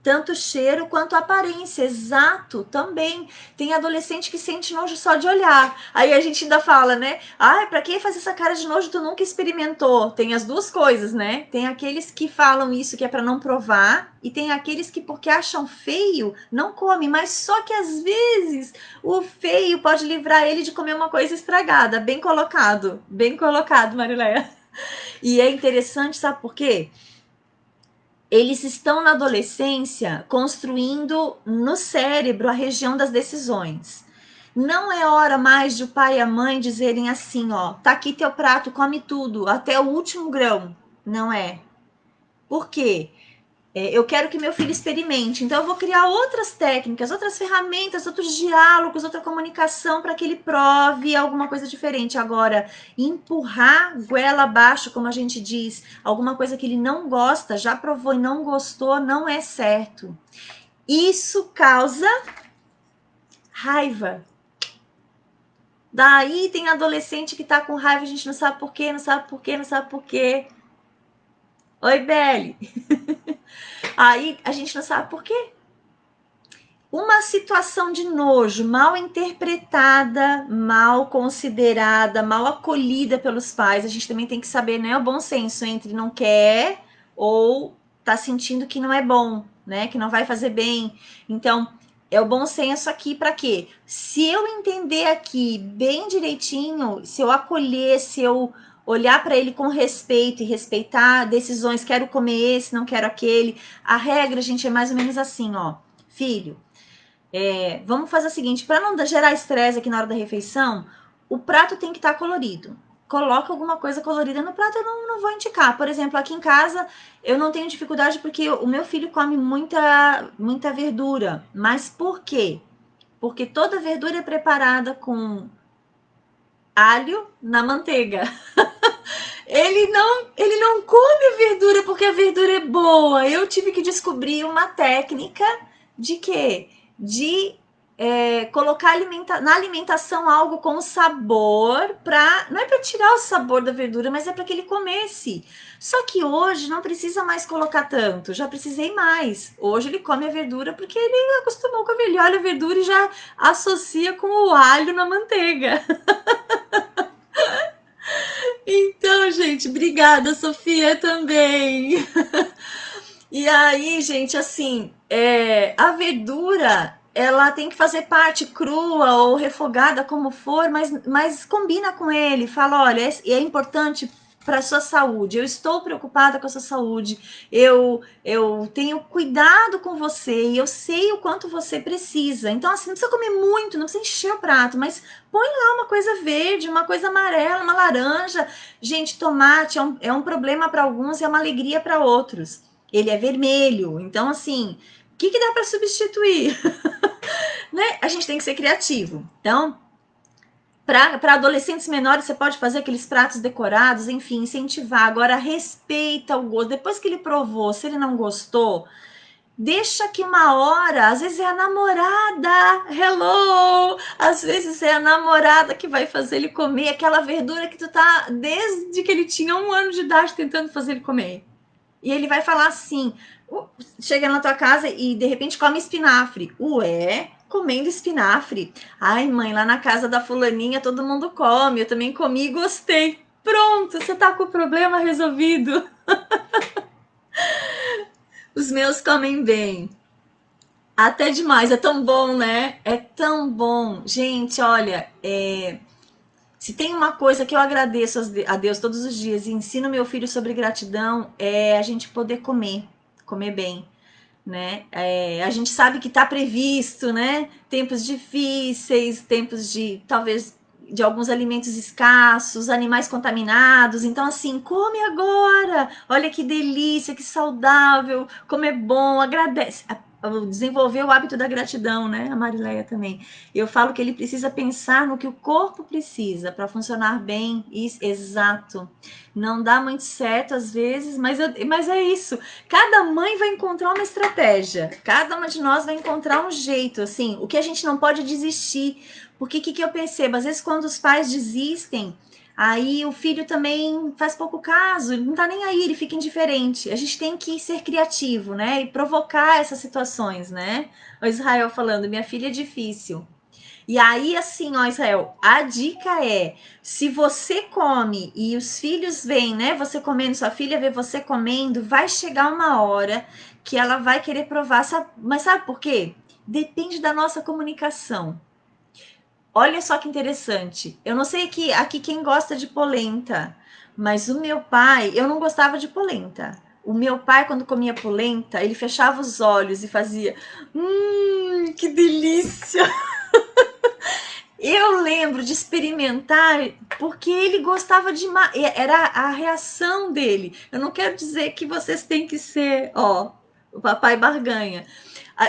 Tanto cheiro quanto aparência, exato, também. Tem adolescente que sente nojo só de olhar. Aí a gente ainda fala, né? Ah, pra que fazer essa cara de nojo? Tu nunca experimentou. Tem as duas coisas, né? Tem aqueles que falam isso que é pra não provar, e tem aqueles que, porque acham feio, não comem. Mas só que às vezes o feio pode livrar ele de comer uma coisa estragada. Bem colocado, Marileia. E é interessante, sabe por quê? Eles estão na adolescência construindo no cérebro a região das decisões. Não é hora mais de o pai e a mãe dizerem assim, ó, tá aqui teu prato, come tudo, até o último grão. Não é. Por quê? Eu quero que meu filho experimente, então eu vou criar outras técnicas, outras ferramentas, outros diálogos, outra comunicação para que ele prove alguma coisa diferente. Agora, empurrar goela abaixo, como a gente diz, alguma coisa que ele não gosta, já provou e não gostou, não é certo. Isso causa raiva. Daí tem adolescente que tá com raiva, a gente não sabe por quê, não sabe por quê, não sabe por quê. Oi, Belle. Aí a gente não sabe por quê. Uma situação de nojo mal interpretada, mal considerada, mal acolhida pelos pais, a gente também tem que saber, né, o bom senso entre não quer ou tá sentindo que não é bom, né, que não vai fazer bem. Então, é o bom senso aqui para quê? Se eu entender aqui bem direitinho, se eu acolher, se eu olhar para ele com respeito e respeitar decisões, quero comer esse, não quero aquele. A regra, gente, é mais ou menos assim, ó. Filho, vamos fazer o seguinte, para não gerar estresse aqui na hora da refeição, o prato tem que estar colorido. Coloca alguma coisa colorida no prato, eu não vou indicar. Por exemplo, aqui em casa eu não tenho dificuldade porque o meu filho come muita verdura. Mas por quê? Porque toda verdura é preparada com alho na manteiga. Ele não come a verdura porque a verdura é boa. Eu tive que descobrir uma técnica de quê? De colocar na alimentação algo com sabor, não é para tirar o sabor da verdura, mas é para que ele comesse. Só que hoje não precisa mais colocar tanto, já precisei mais. Hoje ele come a verdura porque ele acostumou com a verdura, ele olha a verdura e já associa com o alho na manteiga. Então, gente, obrigada, Sofia, também. E aí, gente, assim, a verdura, ela tem que fazer parte crua ou refogada, como for, mas combina com ele. Fala, olha, é importante para a sua saúde. Eu estou preocupada com a sua saúde. Eu tenho cuidado com você e eu sei o quanto você precisa. Então, assim, não precisa comer muito, não precisa encher o prato, mas põe lá uma coisa verde, uma coisa amarela, uma laranja. Gente, tomate é um problema para alguns e é uma alegria para outros. Ele é vermelho, então assim, o que dá para substituir? Né? A gente tem que ser criativo. Então, para adolescentes menores, você pode fazer aqueles pratos decorados, enfim, incentivar. Agora, respeita o gosto. Depois que ele provou, se ele não gostou, deixa que uma hora, às vezes é a namorada, hello, às vezes é a namorada que vai fazer ele comer aquela verdura que tu tá desde que ele tinha 1 ano de idade tentando fazer ele comer. E ele vai falar assim, chega na tua casa e de repente come espinafre. Ué, comendo espinafre. Ai, mãe, lá na casa da fulaninha todo mundo come, eu também comi e gostei. Pronto, você tá com o problema resolvido. Os meus comem bem. Até demais, é tão bom, né? É tão bom. Gente, olha, se tem uma coisa que eu agradeço a Deus todos os dias e ensino meu filho sobre gratidão, é a gente poder comer bem, né? A gente sabe que está previsto, né? Tempos difíceis, tempos de talvez de alguns alimentos escassos, animais contaminados. Então, assim, come agora. Olha que delícia, que saudável, como é bom, agradece. Desenvolver o hábito da gratidão, né? A Marileia também. Eu falo que ele precisa pensar no que o corpo precisa para funcionar bem. Isso, exato. Não dá muito certo às vezes, mas é isso. Cada mãe vai encontrar uma estratégia. Cada uma de nós vai encontrar um jeito. Assim, o que a gente não pode desistir. Porque o que eu percebo? Às vezes, quando os pais desistem, Aí o filho também faz pouco caso, ele não tá nem aí, ele fica indiferente. A gente tem que ser criativo, né? E provocar essas situações, né? O Israel falando, minha filha é difícil. E aí, assim, ó, Israel, a dica é: se você come e os filhos veem, né? Você comendo, sua filha vê você comendo, vai chegar uma hora que ela vai querer provar. Mas sabe por quê? Depende da nossa comunicação. Olha só que interessante. Eu não sei aqui quem gosta de polenta, mas o meu pai, eu não gostava de polenta. O meu pai, quando comia polenta, ele fechava os olhos e fazia: que delícia! Eu lembro de experimentar porque ele gostava de. Era a reação dele. Eu não quero dizer que vocês têm que ser, ó, o papai barganha.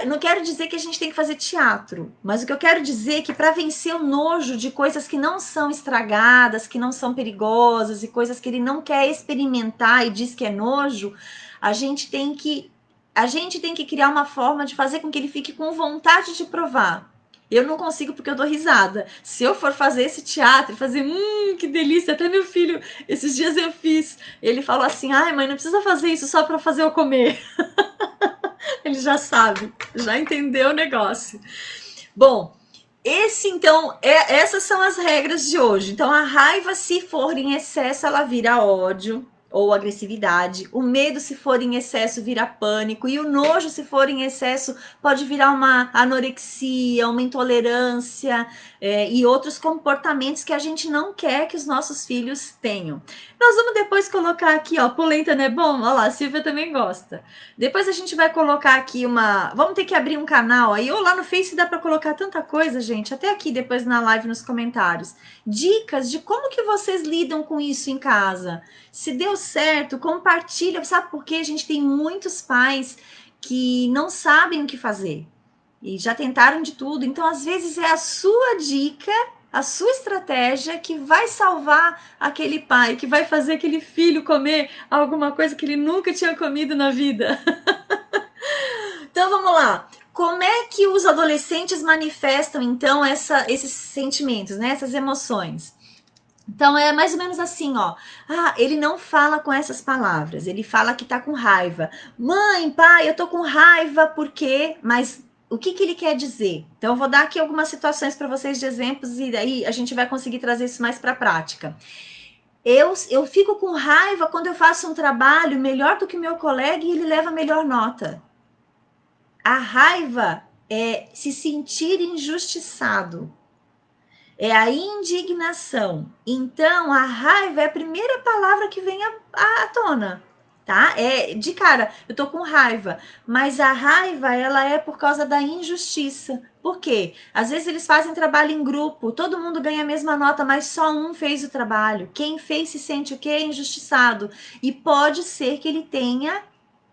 Não quero dizer que a gente tem que fazer teatro, mas o que eu quero dizer é que para vencer o nojo de coisas que não são estragadas, que não são perigosas e coisas que ele não quer experimentar e diz que é nojo, a gente tem que criar uma forma de fazer com que ele fique com vontade de provar. Eu não consigo porque eu dou risada. Se eu for fazer esse teatro, fazer, que delícia, até meu filho, esses dias eu fiz. Ele falou assim: ai, mãe, não precisa fazer isso só para fazer eu comer. Ele já sabe, já entendeu o negócio. Bom, essas são as regras de hoje. Então, a raiva, se for em excesso, ela vira ódio ou agressividade. O medo, se for em excesso, vira pânico. E o nojo, se for em excesso, pode virar uma anorexia, uma intolerância e outros comportamentos que a gente não quer que os nossos filhos tenham. Nós vamos depois colocar aqui, ó, polenta não é bom? Olha lá, a Silvia também gosta. Depois a gente vai colocar aqui vamos ter que abrir um canal aí, ou lá no Face dá para colocar tanta coisa, gente, até aqui depois na live nos comentários. Dicas de como que vocês lidam com isso em casa. Se deu certo, compartilha. Sabe por quê? A gente tem muitos pais que não sabem o que fazer e já tentaram de tudo. Então, às vezes, é a sua dica, a sua estratégia que vai salvar aquele pai, que vai fazer aquele filho comer alguma coisa que ele nunca tinha comido na vida. Então, vamos lá. Como é que os adolescentes manifestam, então, esses sentimentos, né? Essas emoções? Então é mais ou menos assim, ó. Ele não fala com essas palavras, ele fala que tá com raiva. Mãe, pai, eu tô com raiva porque. Mas o que ele quer dizer? Então eu vou dar aqui algumas situações para vocês de exemplos e daí a gente vai conseguir trazer isso mais para a prática. Eu fico com raiva quando eu faço um trabalho melhor do que meu colega e ele leva a melhor nota. A raiva é se sentir injustiçado. É a indignação. Então, a raiva é a primeira palavra que vem à tona, tá? É de cara, eu tô com raiva, mas a raiva, ela é por causa da injustiça. Por quê? Às vezes eles fazem trabalho em grupo, todo mundo ganha a mesma nota, mas só um fez o trabalho. Quem fez se sente o quê? Injustiçado. E pode ser que ele tenha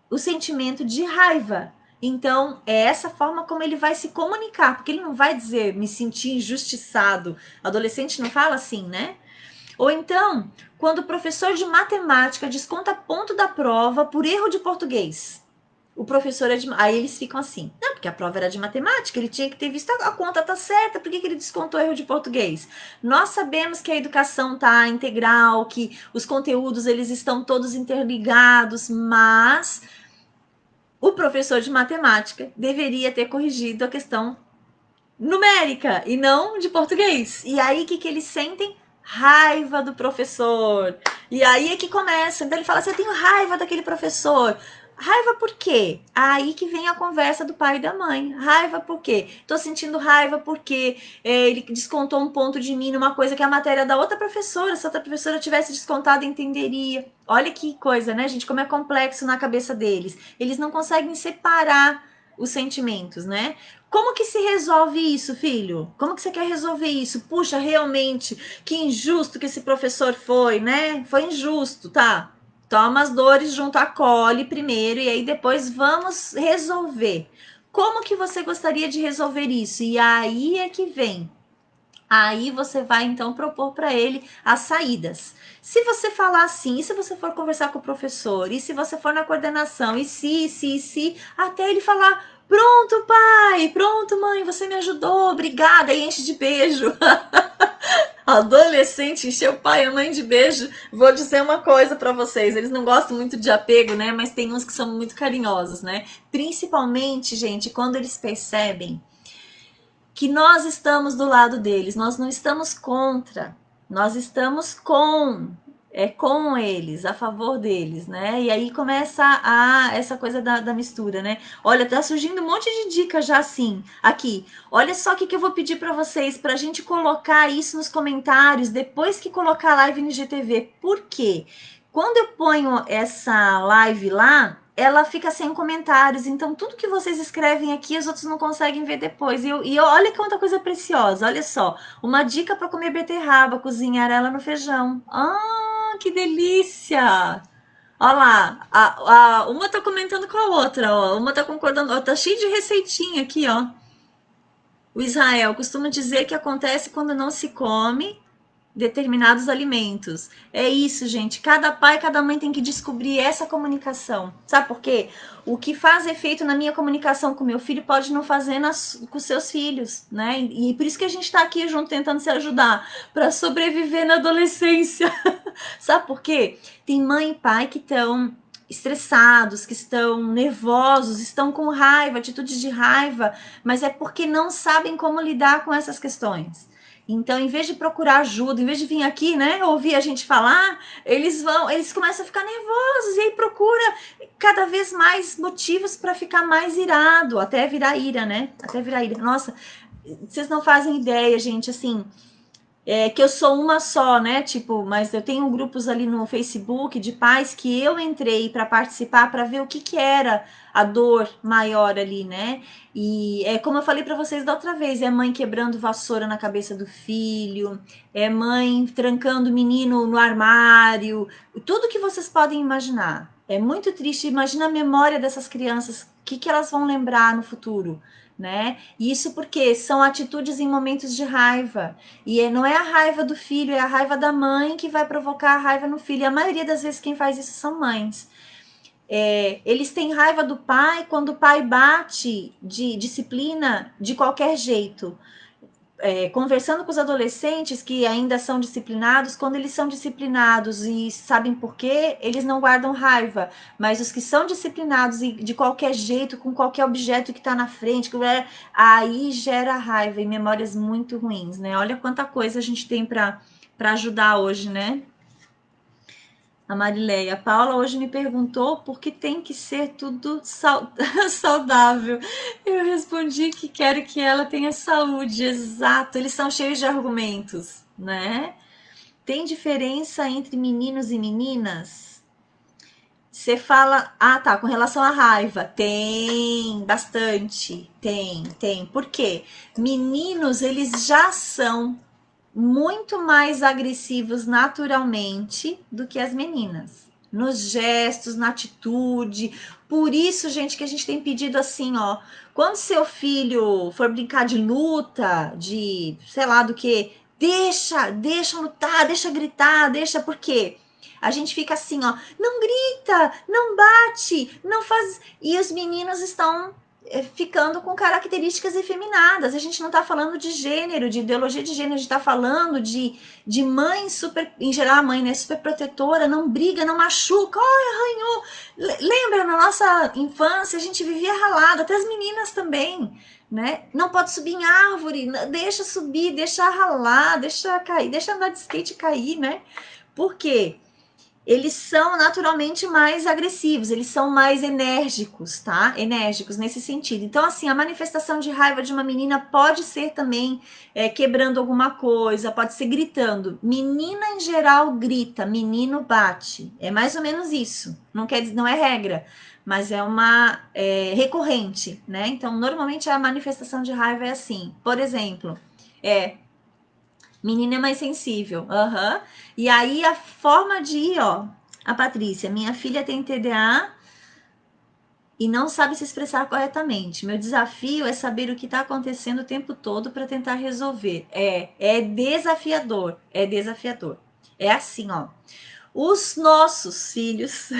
o sentimento de raiva. Então, é essa forma como ele vai se comunicar, porque ele não vai dizer me senti injustiçado. Adolescente não fala assim, né? Ou então, quando o professor de matemática desconta ponto da prova por erro de português. O professor é de. Aí eles ficam assim. Não, porque a prova era de matemática, ele tinha que ter visto a conta tá certa, por que ele descontou erro de português? Nós sabemos que a educação tá integral, que os conteúdos eles estão todos interligados, mas o professor de matemática deveria ter corrigido a questão numérica e não de português. E aí, o que eles sentem? Raiva do professor. E aí é que começa. Então ele fala assim, eu tenho raiva daquele professor. Raiva por quê? Aí que vem a conversa do pai e da mãe. Raiva por quê? Tô sentindo raiva porque ele descontou um ponto de mim numa coisa que é a matéria da outra professora. Se a outra professora tivesse descontado, entenderia. Olha que coisa, né, gente? Como é complexo na cabeça deles. Eles não conseguem separar os sentimentos, né? Como que se resolve isso, filho? Como que você quer resolver isso? Puxa, realmente, que injusto que esse professor foi, né? Foi injusto, tá? Toma as dores junto à cole primeiro e aí depois vamos resolver. Como que você gostaria de resolver isso? E aí é que vem. Aí você vai então propor para ele as saídas. Se você falar assim, e se você for conversar com o professor, e se você for na coordenação, e se, até ele falar: pronto, pai, pronto, mãe, você me ajudou, obrigada, e enche de beijo. Adolescente encher o pai e a mãe de beijo. Vou dizer uma coisa pra vocês, eles não gostam muito de apego, né? Mas tem uns que são muito carinhosos, né? Principalmente, gente, quando eles percebem que nós estamos do lado deles, nós não estamos contra, nós estamos com eles, a favor deles, né? E aí começa essa coisa da mistura, né? Olha, tá surgindo um monte de dicas já assim, aqui. Olha só o que eu vou pedir para vocês, pra gente colocar isso nos comentários, depois que colocar a live no IGTV. Por quê? Quando eu ponho essa live lá, ela fica sem comentários, então tudo que vocês escrevem aqui, os outros não conseguem ver depois. Olha quanta coisa preciosa, olha só. Uma dica para comer beterraba, cozinhar ela no feijão. Ah, que delícia! Olha lá, uma tá comentando com a outra, ó. Uma tá concordando, ó, tá cheio de receitinha aqui, ó. O Israel costuma dizer que acontece quando não se come determinados alimentos. É isso, gente. Cada pai, cada mãe tem que descobrir essa comunicação. Sabe por quê? O que faz efeito na minha comunicação com meu filho pode não fazer com seus filhos, né? E por isso que a gente está aqui junto tentando se ajudar para sobreviver na adolescência. Sabe por quê? Tem mãe e pai que estão estressados, que estão nervosos, estão com raiva, atitudes de raiva, mas é porque não sabem como lidar com essas questões. Então, em vez de procurar ajuda, em vez de vir aqui, né, ouvir a gente falar, eles começam a ficar nervosos e aí procura cada vez mais motivos para ficar mais irado, até virar ira, né? Até virar ira. Nossa, vocês não fazem ideia, gente, assim, que eu sou uma só, né? Tipo, mas eu tenho grupos ali no Facebook de pais que eu entrei para participar para ver o que era a dor maior ali, né? E é como eu falei para vocês da outra vez, é mãe quebrando vassoura na cabeça do filho, é mãe trancando o menino no armário, tudo que vocês podem imaginar. É muito triste. Imagina a memória dessas crianças, o que elas vão lembrar no futuro, né? Isso porque são atitudes em momentos de raiva. E não é a raiva do filho, é a raiva da mãe que vai provocar a raiva no filho. E a maioria das vezes quem faz isso são mães. Eles têm raiva do pai quando o pai bate de disciplina de qualquer jeito. Conversando com os adolescentes que ainda são disciplinados, quando eles são disciplinados e sabem por quê, eles não guardam raiva. Mas os que são disciplinados e de qualquer jeito, com qualquer objeto que está na frente, aí gera raiva e memórias muito ruins, né? Olha quanta coisa a gente tem para ajudar hoje, né? A Marileia, a Paula hoje me perguntou por que tem que ser tudo saudável. Eu respondi que quero que ela tenha saúde, exato. Eles são cheios de argumentos, né? Tem diferença entre meninos e meninas? Você fala, tá, com relação à raiva. Tem, bastante. Tem. Por quê? Meninos, eles já são muito mais agressivos naturalmente do que as meninas. Nos gestos, na atitude. Por isso, gente, que a gente tem pedido assim, ó. Quando seu filho for brincar de luta, de sei lá do que, deixa lutar, deixa gritar, deixa. Por quê? A gente fica assim, ó, não grita, não bate, não faz. E os meninos estão ficando com características efeminadas. A gente não está falando de gênero, de ideologia de gênero, a gente está falando de mãe super, em geral a mãe, né, super protetora, não briga, não machuca, arranhou. Lembra, na nossa infância a gente vivia ralado, até as meninas também, né? Não pode subir em árvore, deixa subir, deixa ralar, deixa cair, deixa andar de skate e cair, né? Por quê? Eles são naturalmente mais agressivos, eles são mais enérgicos, tá? Enérgicos nesse sentido. Então, assim, a manifestação de raiva de uma menina pode ser também quebrando alguma coisa, pode ser gritando. Menina, em geral, grita, menino bate. É mais ou menos isso. Não quer dizer, não é regra, mas é uma recorrente, né? Então, normalmente a manifestação de raiva é assim. Por exemplo, menina é mais sensível. Aham. E aí a forma de ir, ó. A Patrícia, minha filha tem TDA e não sabe se expressar corretamente. Meu desafio é saber o que está acontecendo o tempo todo para tentar resolver. É desafiador. É desafiador. É assim, ó. Os nossos filhos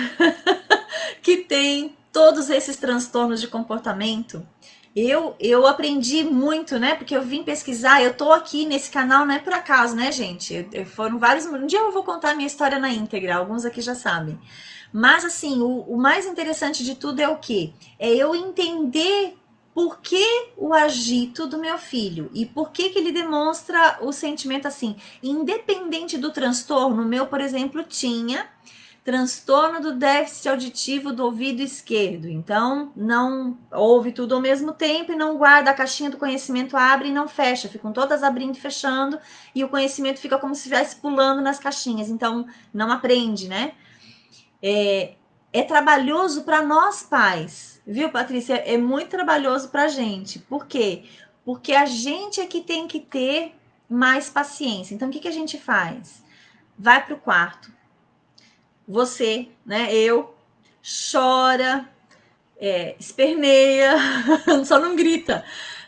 que têm todos esses transtornos de comportamento, Eu aprendi muito, né? Porque eu vim pesquisar, eu tô aqui nesse canal não é por acaso, né, gente? Foram vários. Um dia eu vou contar a minha história na íntegra, alguns aqui já sabem. Mas assim, o mais interessante de tudo é o quê? É eu entender por que o agito do meu filho e por que ele demonstra o sentimento assim, independente do transtorno. O meu, por exemplo, tinha transtorno do déficit auditivo do ouvido esquerdo. Então, não ouve tudo ao mesmo tempo e não guarda a caixinha do conhecimento, abre e não fecha. Ficam todas abrindo e fechando e o conhecimento fica como se estivesse pulando nas caixinhas. Então, não aprende, né? É trabalhoso para nós pais, viu, Patrícia? É muito trabalhoso para a gente. Por quê? Porque a gente é que tem que ter mais paciência. Então, o que, que a gente faz? Vai para o quarto, você, né, eu, chora, esperneia, só não grita,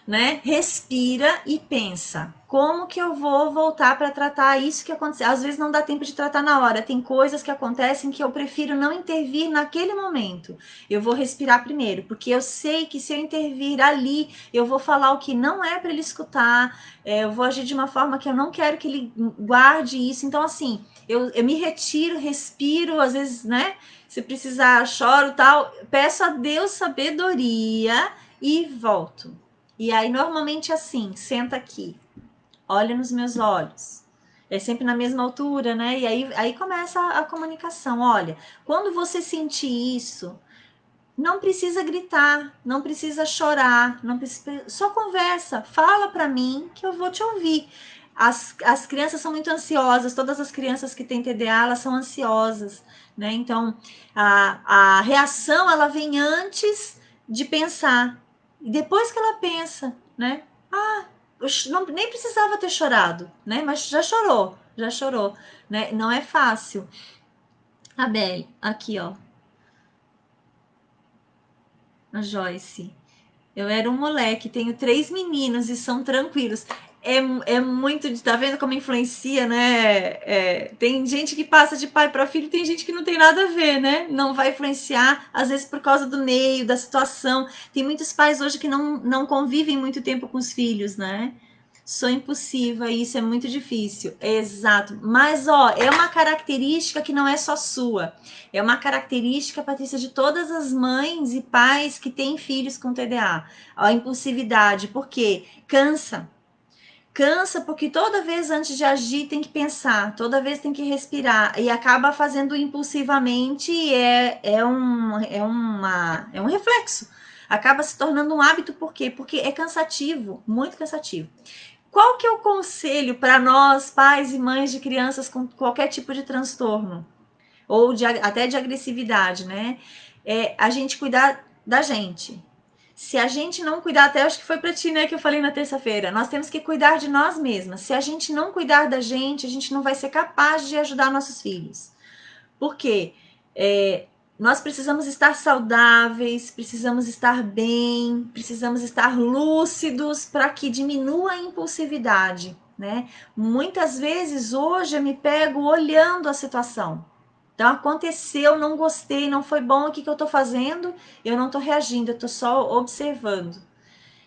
né? Respira e pensa. Como que eu vou voltar para tratar isso que aconteceu? Às vezes não dá tempo de tratar na hora. Tem coisas que acontecem que eu prefiro não intervir naquele momento. Eu vou respirar primeiro, porque eu sei que se eu intervir ali, eu vou falar o que não é para ele escutar. Eu vou agir de uma forma que eu não quero que ele guarde isso. Então, assim, eu me retiro, respiro, às vezes, né? Se precisar, choro, tal, peço a Deus sabedoria e volto. E aí, normalmente assim, senta aqui, olha nos meus olhos. É sempre na mesma altura, né? E aí começa a comunicação. Olha, quando você sentir isso, não precisa gritar, não precisa chorar, não precisa, só conversa, fala para mim que eu vou te ouvir. As crianças são muito ansiosas, todas as crianças que têm TDA, elas são ansiosas, né? Então, a reação, ela vem antes de pensar. E depois que ela pensa, né? Não, nem precisava ter chorado, né? Mas já chorou, né? Não é fácil. A Belle, aqui, ó, a Joyce. Eu era um moleque, tenho 3 meninos e são tranquilos. É muito, tá vendo como influencia, né? Tem gente que passa de pai para filho, tem gente que não tem nada a ver, né? Não vai influenciar, às vezes por causa do meio, da situação. Tem muitos pais hoje que não convivem muito tempo com os filhos, né? Sou impulsiva, isso é muito difícil. Exato. Mas, ó, é uma característica que não é só sua. É uma característica, Patrícia, de todas as mães e pais que têm filhos com TDA. A impulsividade, por quê? Cansa. Cansa porque toda vez antes de agir tem que pensar, toda vez tem que respirar e acaba fazendo impulsivamente e é um reflexo. Acaba se tornando um hábito, por quê? Porque é cansativo, muito cansativo. Qual que é o conselho para nós, pais e mães de crianças com qualquer tipo de transtorno? Ou até de agressividade, né? É a gente cuidar da gente. Se a gente não cuidar, até acho que foi para ti, né, que eu falei na terça-feira, nós temos que cuidar de nós mesmas. Se a gente não cuidar da gente, a gente não vai ser capaz de ajudar nossos filhos. Por quê? Nós precisamos estar saudáveis, precisamos estar bem, precisamos estar lúcidos para que diminua a impulsividade, né? Muitas vezes hoje eu me pego olhando a situação. Então aconteceu, não gostei, não foi bom, o que, que eu estou fazendo? Eu não estou reagindo, eu estou só observando.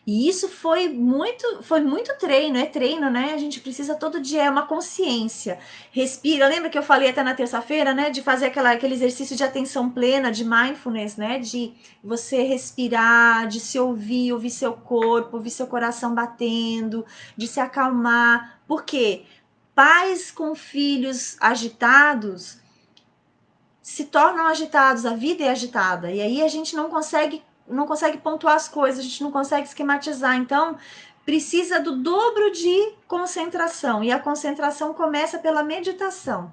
E isso foi muito treino, é treino, né? A gente precisa todo dia, é uma consciência. Respira, lembra que eu falei até na terça-feira, né? De fazer aquele exercício de atenção plena, de mindfulness, né? De você respirar, de se ouvir, ouvir seu corpo, ouvir seu coração batendo, de se acalmar. Por quê? Pais com filhos agitados se tornam agitados, a vida é agitada. E aí a gente não consegue pontuar as coisas, a gente não consegue esquematizar. Então, precisa do dobro de concentração. E a concentração começa pela meditação.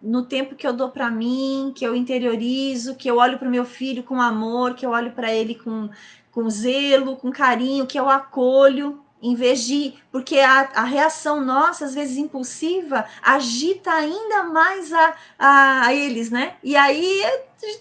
No tempo que eu dou para mim, que eu interiorizo, que eu olho para o meu filho com amor, que eu olho para ele com zelo, com carinho, que eu acolho, em vez de. Porque a reação nossa, às vezes impulsiva, agita ainda mais a eles, né? E aí,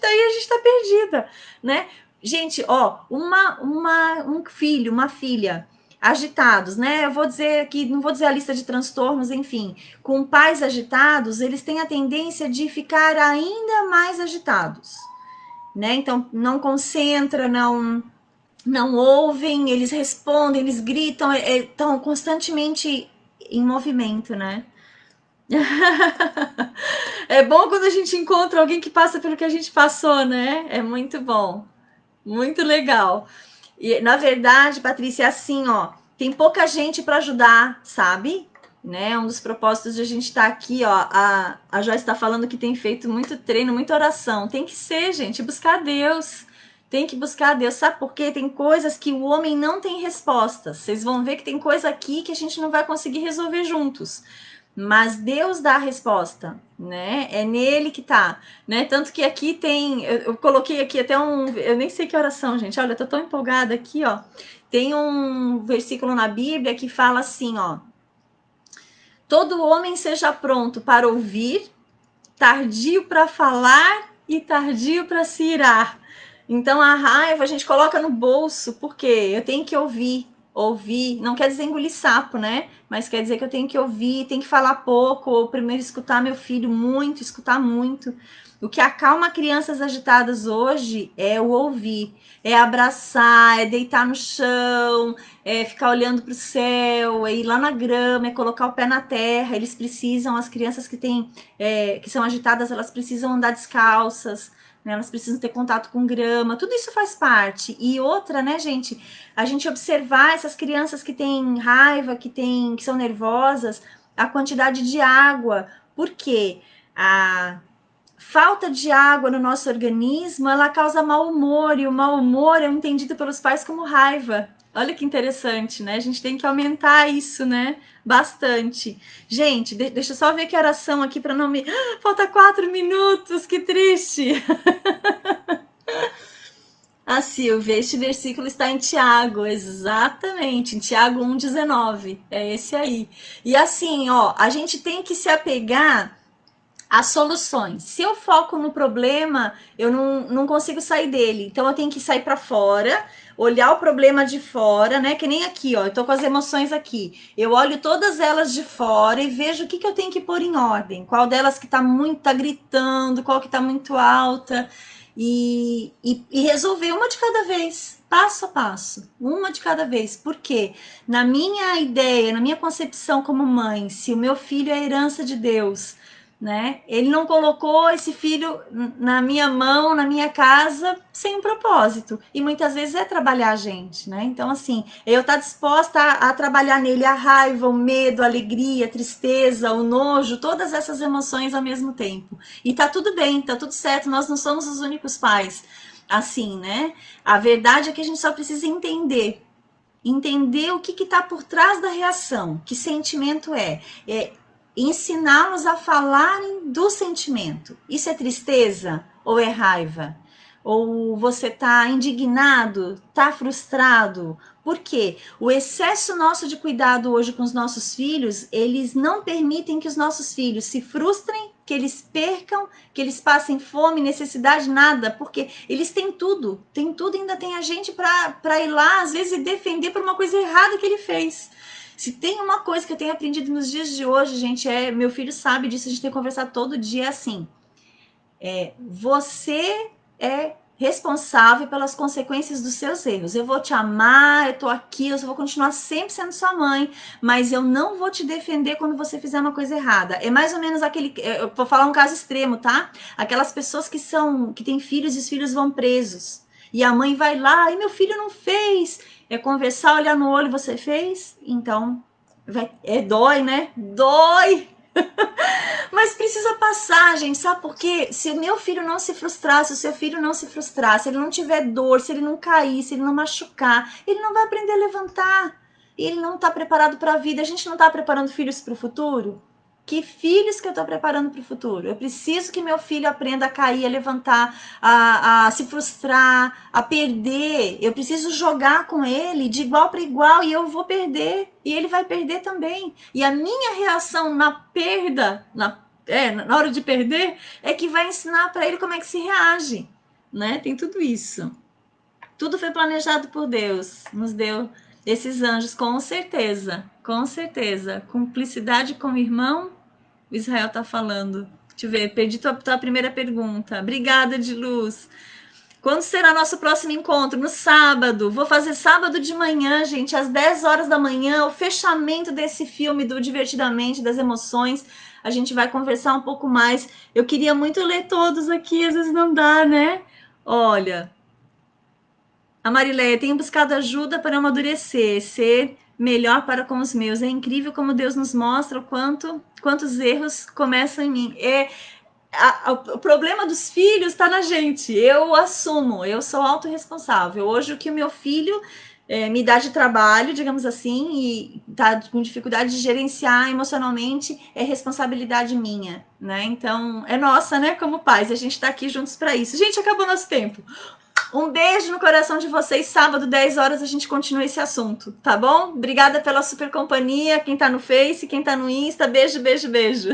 daí a gente tá perdida, né? Gente, ó, um filho, uma filha agitados, né? Eu vou dizer aqui, não vou dizer a lista de transtornos, enfim, com pais agitados, eles têm a tendência de ficar ainda mais agitados, né? Então, não concentra, não ouvem, eles respondem, eles gritam, estão constantemente em movimento, né? É bom quando a gente encontra alguém que passa pelo que a gente passou, né? É muito bom, muito legal. E na verdade, Patrícia, é assim, ó, tem pouca gente para ajudar, sabe? Né? Um dos propósitos de a gente estar aqui, ó, a Joyce está falando que tem feito muito treino, muita oração. Tem que ser, gente, buscar Deus. Tem que buscar Deus. Sabe por quê? Tem coisas que o homem não tem respostas. Vocês vão ver que tem coisa aqui que a gente não vai conseguir resolver juntos. Mas Deus dá a resposta, né? É nele que tá, né? Tanto que aqui tem, eu coloquei aqui até eu nem sei que oração, gente. Olha, eu tô tão empolgada aqui, ó. Tem um versículo na Bíblia que fala assim, ó: todo homem seja pronto para ouvir, tardio para falar e tardio para se irar. Então a raiva a gente coloca no bolso, porque eu tenho que ouvir. Ouvir não quer dizer engolir sapo, né? Mas quer dizer que eu tenho que ouvir, tenho que falar pouco, ou primeiro escutar meu filho muito, escutar muito. O que acalma crianças agitadas hoje é o ouvir, é abraçar, é deitar no chão, é ficar olhando para o céu, é ir lá na grama, é colocar o pé na terra. Eles precisam, as crianças que são agitadas, elas precisam andar descalças, né? Elas precisam ter contato com grama, tudo isso faz parte. E outra, né, gente, a gente observar essas crianças que têm raiva, que são nervosas, a quantidade de água. Por quê? A falta de água no nosso organismo, ela causa mau humor, e o mau humor é entendido pelos pais como raiva. Olha que interessante, né? A gente tem que aumentar isso, né? Bastante. Gente, deixa eu só ver que oração aqui para não me. Falta 4 minutos, que triste. A Silvia, este versículo está em Tiago, exatamente, em Tiago 1,19. É esse aí. E assim, ó, a gente tem que se apegar as soluções. Se eu foco no problema, eu não consigo sair dele. Então eu tenho que sair para fora, olhar o problema de fora, né? Que nem aqui, ó. Eu tô com as emoções aqui. Eu olho todas elas de fora e vejo o que eu tenho que pôr em ordem. Qual delas que tá gritando, qual que tá muito alta. E resolver uma de cada vez. Passo a passo, uma de cada vez. Por quê? Na minha ideia, na minha concepção como mãe, se o meu filho é a herança de Deus, né? Ele não colocou esse filho na minha mão, na minha casa, sem um propósito. E muitas vezes é trabalhar a gente, né? Então, assim, eu estar disposta a trabalhar nele a raiva, o medo, a alegria, a tristeza, o nojo, todas essas emoções ao mesmo tempo. E tá tudo bem, tá tudo certo, nós não somos os únicos pais. Assim, né? A verdade é que a gente só precisa entender o que está por trás da reação, que sentimento é ensiná-los a falarem do sentimento. Isso é tristeza ou é raiva? Ou você está indignado, está frustrado? Por quê? O excesso nosso de cuidado hoje com os nossos filhos, eles não permitem que os nossos filhos se frustrem, que eles percam, que eles passem fome, necessidade, nada, porque eles têm tudo, ainda tem a gente para ir lá, às vezes, e defender por uma coisa errada que ele fez. Se tem uma coisa que eu tenho aprendido nos dias de hoje, gente, meu filho sabe disso, a gente tem conversado todo dia, assim, você é responsável pelas consequências dos seus erros. Eu vou te amar, eu tô aqui, eu vou continuar sempre sendo sua mãe, mas eu não vou te defender quando você fizer uma coisa errada. É mais ou menos aquele, eu vou falar um caso extremo, tá? Aquelas pessoas que têm filhos e os filhos vão presos. E a mãe vai lá, e meu filho não fez. É conversar, olhar no olho, você fez? Então, dói, né? Dói! Mas precisa passar, gente, sabe por quê? Se o meu filho não se frustrar, se o seu filho não se frustrar, se ele não tiver dor, se ele não cair, se ele não machucar, ele não vai aprender a levantar. Ele não está preparado para a vida. A gente não está preparando filhos para o futuro? Que filhos que eu estou preparando para o futuro? Eu preciso que meu filho aprenda a cair, a levantar, a se frustrar, a perder. Eu preciso jogar com ele de igual para igual e eu vou perder. E ele vai perder também. E a minha reação na perda, na hora de perder, é que vai ensinar para ele como é que se reage. Né? Tem tudo isso. Tudo foi planejado por Deus. Nos deu esses anjos, com certeza. Com certeza. Cumplicidade com o irmão, o Israel tá falando. Deixa eu ver, perdi tua primeira pergunta. Obrigada, de luz. Quando será nosso próximo encontro? No sábado. Vou fazer sábado de manhã, gente, às 10 horas da manhã, o fechamento desse filme do Divertidamente, das emoções. A gente vai conversar um pouco mais. Eu queria muito ler todos aqui, às vezes não dá, né? Olha, a Marileia, tenho buscado ajuda para amadurecer, ser melhor para com os meus. É incrível como Deus nos mostra quantos erros começam em mim. O problema dos filhos está na gente. Eu assumo, eu sou autorresponsável. Hoje, o que o meu filho me dá de trabalho, digamos assim, e tá com dificuldade de gerenciar emocionalmente, é responsabilidade minha, né? Então, é nossa, né? Como pais, a gente tá aqui juntos para isso. Gente, acabou nosso tempo. Um beijo no coração de vocês. Sábado, 10 horas, a gente continua esse assunto, tá bom? Obrigada pela super companhia. Quem tá no Face, quem tá no Insta, beijo, beijo, beijo.